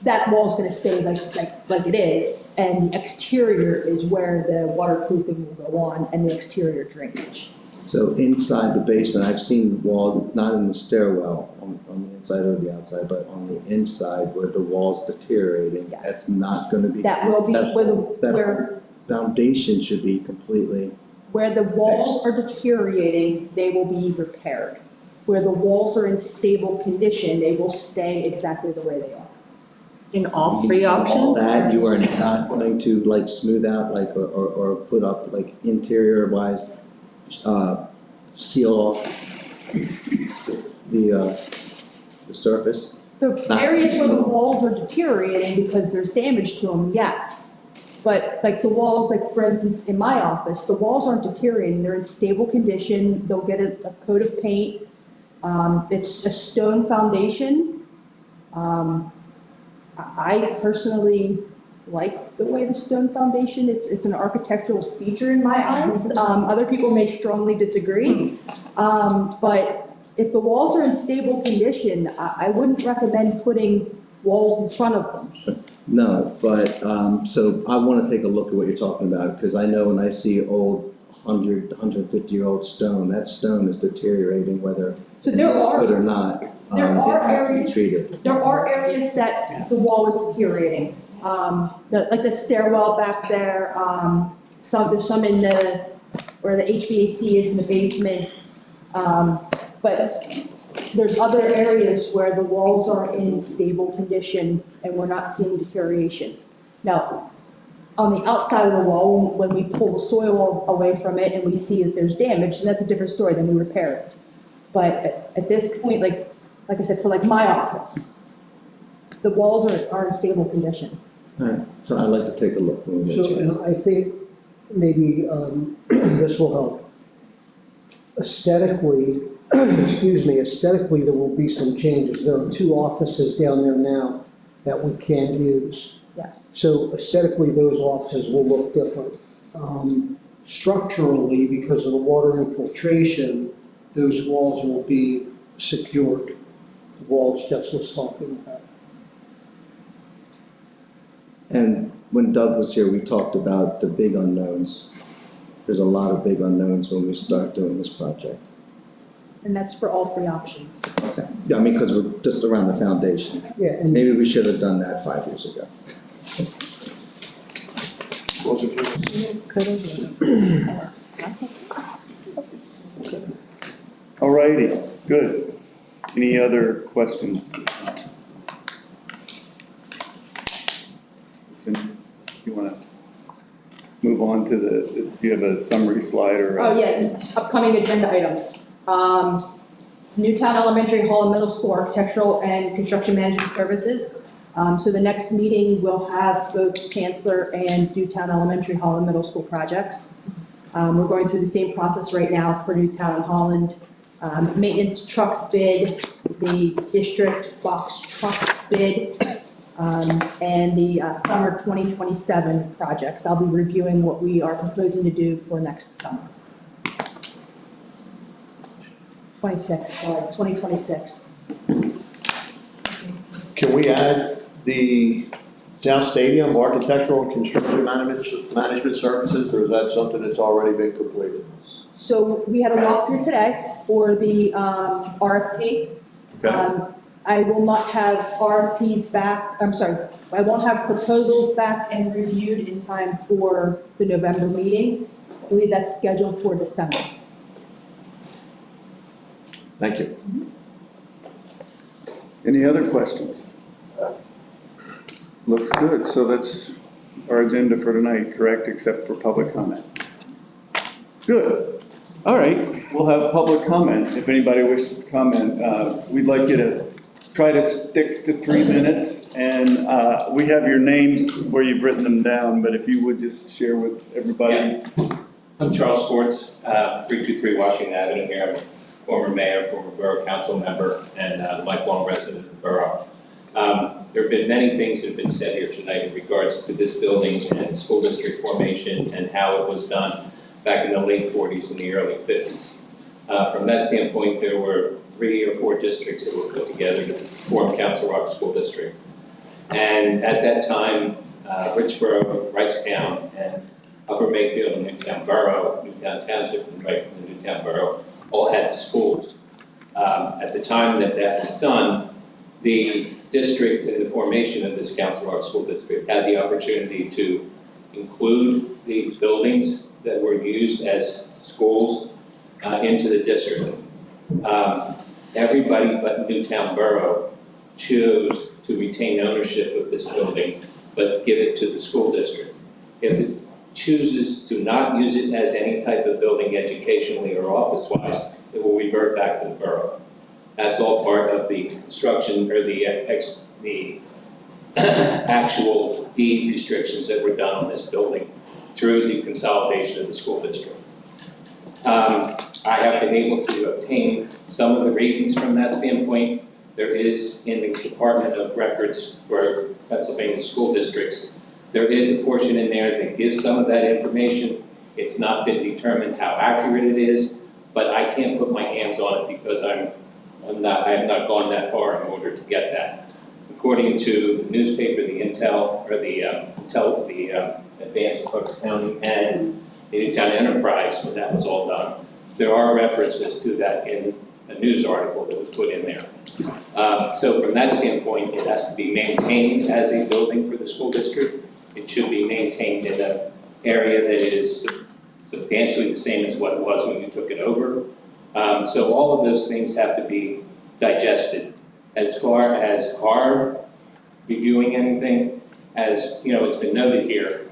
H: that wall's gonna stay like it is. And the exterior is where the waterproofing will go on and the exterior drainage.
I: So inside the basement, I've seen walls, not in the stairwell, on the inside or the outside, but on the inside where the wall's deteriorating.
H: Yes.
I: That's not gonna be.
H: That will be
I: that- that
H: where
I: Foundation should be completely,
H: Where the walls are deteriorating, they will be repaired. Where the walls are in stable condition, they will stay exactly the way they are.
D: In all three
I: all
D: options?
I: that, you are not going to like smooth out, like, or put up, like, interior wise, seal off the surface?
H: The
I: Not
H: areas where the
I: small.
H: walls are deteriorating because there's damage to them, yes. But like the walls, like for instance, in my office, the walls aren't deteriorating, they're in stable condition, they'll get a coat of paint. It's a stone foundation. I personally like the way the stone foundation, it's an architectural feature in my eyes. Other people may strongly disagree. But if the walls are in stable condition, I wouldn't recommend putting walls in front of them.
I: No, but, so I wanna take a look at what you're talking about, because I know when I see old 150-year-old stone, that stone is deteriorating whether
H: So
I: it
H: there
I: looks
H: are-
I: good or not.
H: there
I: It
H: are
I: has to be
H: areas-
I: treated.
H: There are areas that the wall is deteriorating, like the stairwell back there, there's some in the, where the HVAC is in the basement. But there's other areas where the walls are in stable condition and we're not seeing deterioration. Now, on the outside of the wall, when we pull the soil away from it and we see that there's damage, then that's a different story, then we repair it. But at this point, like I said, for like my office, the walls are in stable condition.
I: All right, so I'd like to take a look when we get a
J: So,
I: chance.
J: and I think maybe this will help. Aesthetically, aesthetically, there will be some changes. There are two offices down there now that we can't use.
H: Yeah.
J: So aesthetically, those offices will look different. Structurally, because of the water infiltration, those walls will be secured. The walls Jess was talking about.
I: And when Doug was here, we talked about the big unknowns. There's a lot of big unknowns when we start doing this project.
H: And that's for all three options.
I: Okay. Yeah, I mean, because we're just around the foundation.
J: Yeah, and
I: Maybe we should have done that 5 years ago.
C: All righty, good. Any other questions? You want to move on to do you have a summary slide or?
H: Oh, yeah, upcoming agenda items. Newtown Elementary Hall and Middle School Architectural and Construction Management Services. So the next meeting will have both Chancellor and Newtown Elementary Hall and Middle School projects. We're going through the same process right now for Newtown and Holland. Maintenance trucks bid, the district box truck bid, and the summer 2027 projects. I'll be reviewing what we are proposing to do for next summer. 2026.
K: Can we add the South Stadium Architectural and Construction Management Services, or is that something that's already been completed?
H: So we had a walkthrough today for the RFP.
K: Okay.
H: I will not have RFPs back, I won't have proposals back and reviewed in time for the November meeting. I believe that's scheduled for December.
K: Thank you.
C: Any other questions? Looks good, so that's our agenda for tonight, correct, except for public comment? Good. All right, we'll have public comment, if anybody wishes to comment. We'd like you to try to stick to 3 minutes, and we have your names where you've written them down, but if you would just share with everybody.
M: I'm Charles Schwartz, 323 Washington Avenue here. I'm a former mayor, former borough council member, and lifelong resident of the borough. There have been many things that have been said here tonight in regards to this building and school district formation and how it was done back in the late 40s and the early 50s. From that standpoint, there were 3 or 4 districts that were put together to form Council Rock School District. And at that time, Richboro, Wrightstown, and Upper Mayfield and Newtown Borough, Newtown Township and Newtown Borough all had schools. At the time that that was done, the district and the formation of this Council Rock School District had the opportunity to include the buildings that were used as schools into the district. Everybody but Newtown Borough chose to retain ownership of this building, but give it to the school district. If it chooses to not use it as any type of building educationally or office-wise, it will revert back to the borough. That's all part of the construction or the actual deed restrictions that were done on this building through the consolidation of the school district. I have been able to obtain some of the readings from that standpoint. There is in the Department of Records for Pennsylvania school districts, there is a portion in there that gives some of that information. It's not been determined how accurate it is, but I can't put my hands on it because I have not gone that far in order to get that. According to the newspaper, the Intel, or the Advanced Bucks County and the Newtown Enterprise, when that was all done, there are references to that in a news article that was put in there. So from that standpoint, it has to be maintained as a building for the school district. It should be maintained in an area that is substantially the same as what it was when you took it over. So all of those things have to be digested. As far as our reviewing anything, as you know, it's been noted here,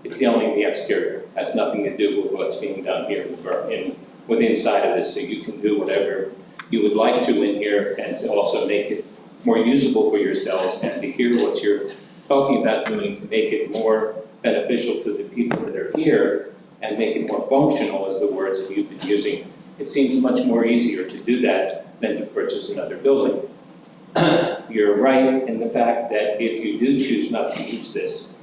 M: it's only the exterior. It has nothing to do with what's being done here within inside of this. So you can do whatever you would like to in here and to also make it more usable for yourselves and to hear what you're talking about doing to make it more beneficial to the people that are here and make it more functional, as the words that you've been using. It seems much more easier to do that than to purchase another building. You're right in the fact that if you do choose not to use this,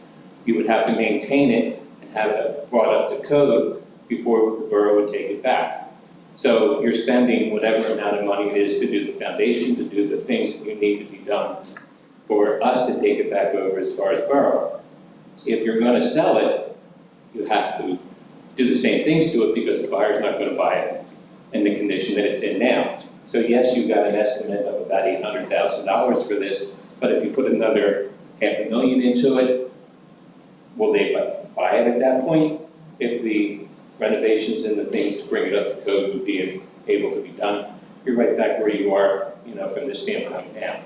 M: you would have to maintain it and have it brought up to code before the borough would take it back. So you're spending whatever amount of money it is to do the foundation, to do the things that you need to be done for us to take it back over as far as borough. If you're going to sell it, you have to do the same things to it because the buyer's not going to buy it in the condition that it's in now. So yes, you've got an estimate of about $800,000 for this, but if you put another $500,000 into it, will they buy it at that point? If the renovations and the things to bring it up to code would be able to be done, you're right back where you are, you know, from this standpoint now.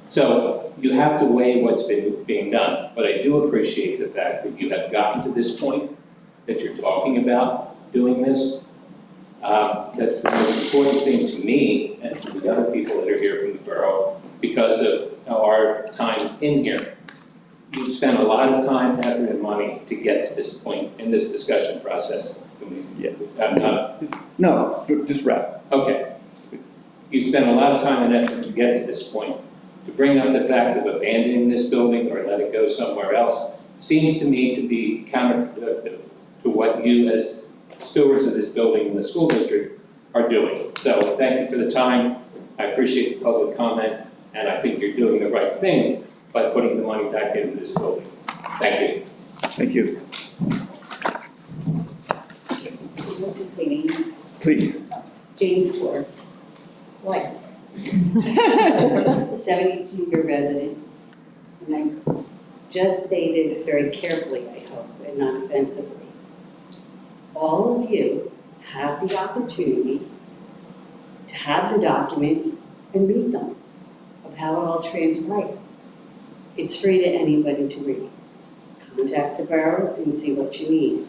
M: So you have to weigh what's been being done, but I do appreciate the fact that you have gotten to this point, that you're talking about doing this. That's the most important thing to me and to the other people that are here from the borough because of our time in here. You've spent a lot of time, effort, and money to get to this point in this discussion process.
C: Yeah.
M: No,
C: just wrap.
M: Okay. You spent a lot of time and effort to get to this point. To bring up the fact of abandoning this building or let it go somewhere else seems to me to be counterproductive to what you as stewards of this building in the school district are doing. So thank you for the time. I appreciate the public comment, and I think you're doing the right thing by putting the money back into this building. Thank you.
C: Thank you.
N: Want to say names?
C: Please.
N: Jane Swartz, wife. 72-year resident. And I just say this very carefully, I hope, and not offensively. All of you have the opportunity to have the documents and read them of how it all transpired. It's free to anybody to read. Contact the borough and see what you need.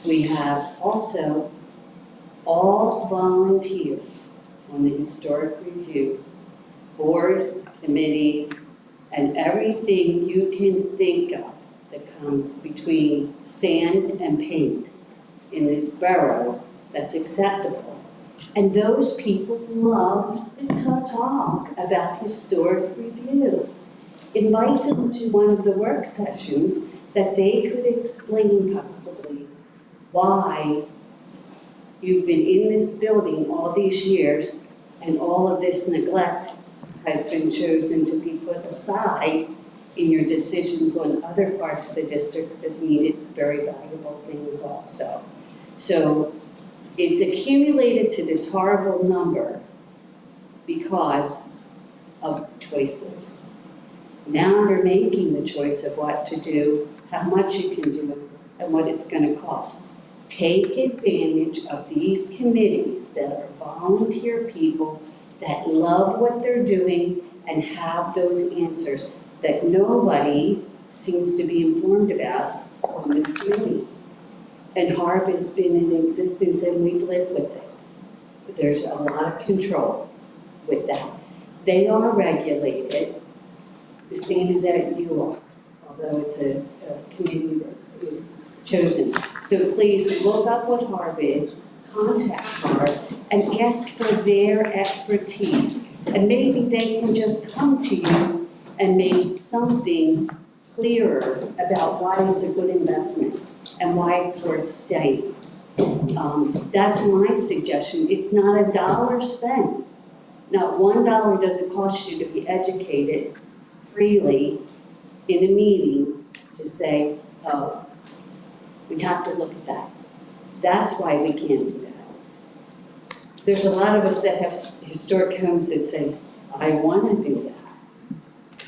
N: We have also all volunteers on the historic review, board, committees, and everything you can think of that comes between sand and paint in this borough that's acceptable. And those people love to talk about historic review. Invite them to one of the work sessions that they could explain possibly why you've been in this building all these years and all of this neglect has been chosen to be put aside in your decisions on other parts of the district that needed very valuable things also. So it's accumulated to this horrible number because of choices. Now you're making the choice of what to do, how much you can do, and what it's going to cost. Take advantage of these committees that are volunteer people that love what they're doing and have those answers that nobody seems to be informed about on this committee. And HARB has been in existence and we've lived with it. But there's a lot of control with that. They are regulated, the same as that you are, although it's a committee that is chosen. So please look up what HARB is, contact HARB, and ask for their expertise. And maybe they can just come to you and make something clearer about why it's a good investment and why it's worth staying. That's my suggestion. It's not $1 spent. Not $1 does it cost you to be educated freely in a meeting to say, oh, we have to look at that. That's why we can't do that. There's a lot of us that have historic homes that say, I want to do that.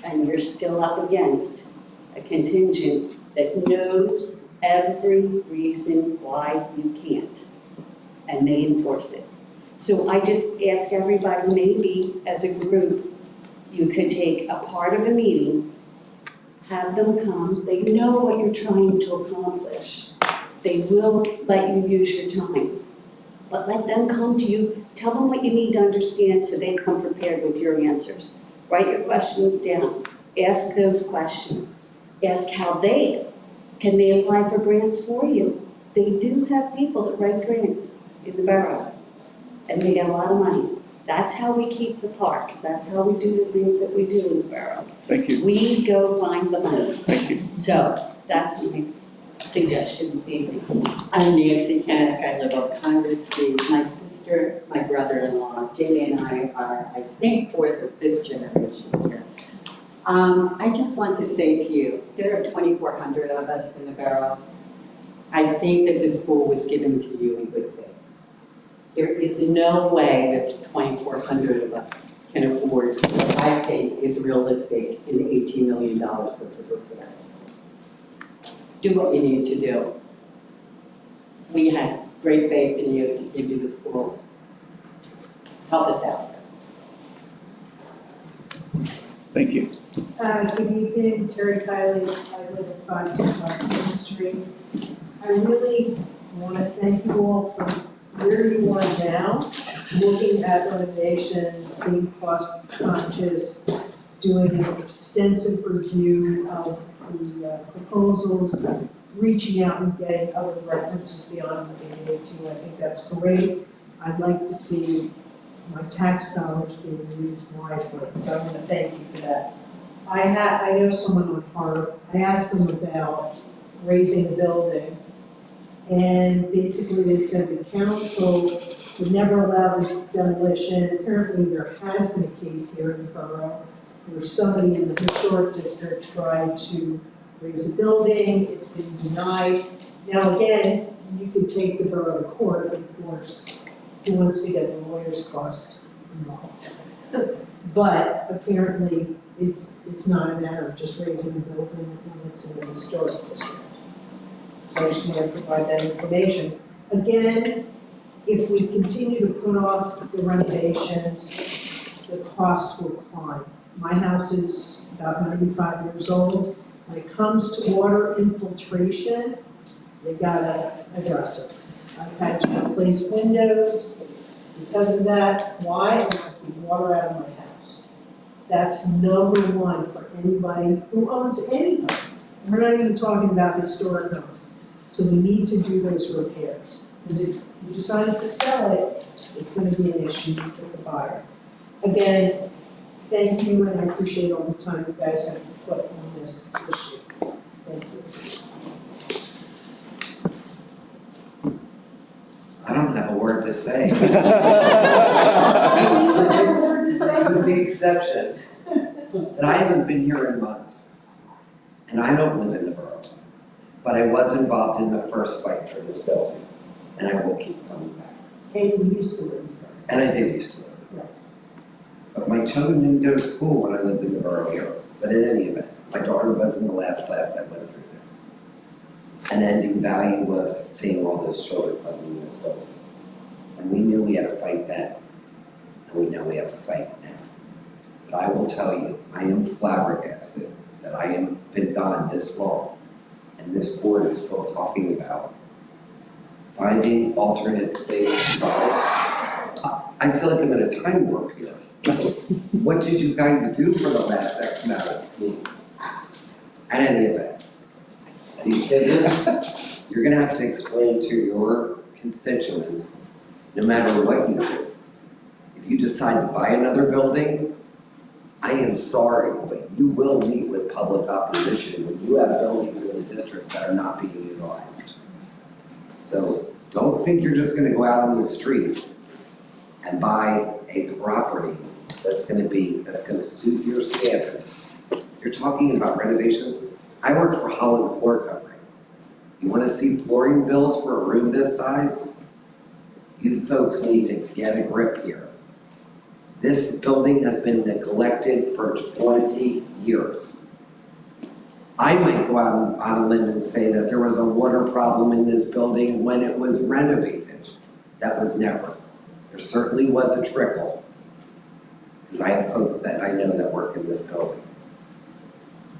N: And you're still up against a contingent that knows every reason why you can't, and they enforce it. So I just ask everybody, maybe as a group, you could take a part of a meeting, have them come, they know what you're trying to accomplish. They will let you use your time, but let them come to you, tell them what you need to understand so they come prepared with your answers. Write your questions down, ask those questions, ask how can they apply for grants for you? They do have people that write grants in the borough, and they get a lot of money. That's how we keep the parks, that's how we do the things that we do in the borough.
C: Thank you.
N: We go find the money.
C: Thank you.
N: So that's my suggestion this evening.
O: I'm Nancy Hennick, I live on Congress Street. My sister, my brother-in-law, Jamie and I are, I think, 4th or 5th generation here. I just want to say to you, there are 2,400 of us in the borough. I think that the school was given to you in good faith. There is no way that 2,400 of us can afford what I think is realistic in $18 million worth of repairs. Do what you need to do. We had great faith in you to give you the school. Help us out.
C: Thank you.
P: Good evening, Terry Kiley. I live at 525 Main Street. I really want to thank you all for where you are now, looking at renovations, being cost conscious, doing an extensive review of the proposals, reaching out and getting other references beyond what they gave to you. I think that's great. I'd like to see my tax dollars being used wisely, so I'm going to thank you for that. I know someone on HARB. I asked them about raising the building, and basically they said the council would never allow this demolition. Apparently there has been a case here in the borough where somebody in the historic district tried to raise a building, it's been denied. Now again, you could take the borough to court, of course, who wants to get the lawyer's cost involved? But apparently it's not a matter of just raising a building when it's in the historic district. So I just want to provide that information. Again, if we continue to put off the renovations, the costs will climb. My house is about 95 years old. When it comes to water infiltration, they gotta address it. I've had to replace windows because of that. Why? I want to keep water out of my house. That's number one for anybody who owns any home. And we're not even talking about historic homes. So we need to do those repairs. Because if you decided to sell it, it's gonna be an issue with the buyer. Again, thank you, and I appreciate all the time you guys have put on this issue. Thank you.
Q: I don't have a word to say.
P: You don't have a word to say?
Q: With the exception that I haven't been here in months. And I don't live in the borough. But I was involved in the first fight for this building. And I will keep coming back.
P: And you used to live
Q: And I did used to live.
P: there. Yes.
Q: But my children didn't go to school when I lived in the borough here. But in any event, my daughter was in the last class that went through this. An ending value was seeing all those children coming in this building. And we knew we had to fight then. And we know we have to fight now. But I will tell you, I am flabbergasted that I have been gone this long. And this board is still talking about finding alternate space. I feel like I'm in a time warp here. What did you guys do for the last X amount of meetings? At any event, these figures, you're gonna have to explain to your constituents, no matter what you do. If you decide to buy another building, I am sorry, but you will meet with public opposition when you have buildings in the district that are not being utilized. So don't think you're just gonna go out on the street and buy a property that's gonna suit your standards. You're talking about renovations. I work for Holland Floor Covering. You wanna see flooring bills for a room this size? You folks need to get a grip here. This building has been neglected for 20 years. I might go out on a limb and say that there was a water problem in this building when it was renovated. That was never. There certainly was a trickle, because I have folks that I know that work in this building.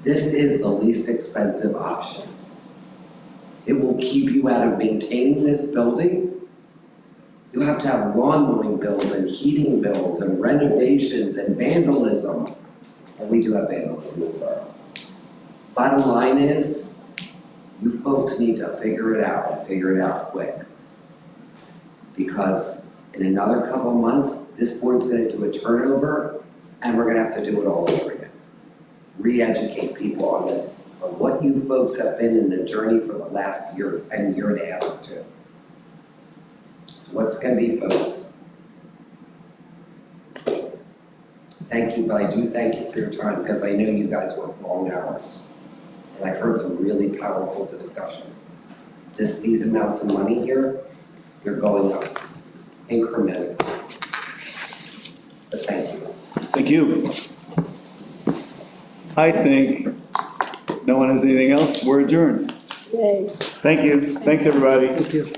Q: This is the least expensive option. It will keep you out of maintaining this building. You'll have to have lawn mowing bills and heating bills and renovations and vandalism. And we do have vandalism in the borough. Bottom line is, you folks need to figure it out and figure it out quick. Because in another couple months, this board's gonna do a turnover and we're gonna have to do it all over again. Re-educate people on what you folks have been in the journey for the last year and a half or two. So what's gonna be, folks? Thank you, but I do thank you for your time, because I know you guys work long hours. And I've heard some really powerful discussion. These amounts of money here, they're going up incrementally. But thank you.
A: Thank you. I think no one has anything else. We're adjourned.
G: Yay.
A: Thank you. Thanks, everybody.
J: Thank you.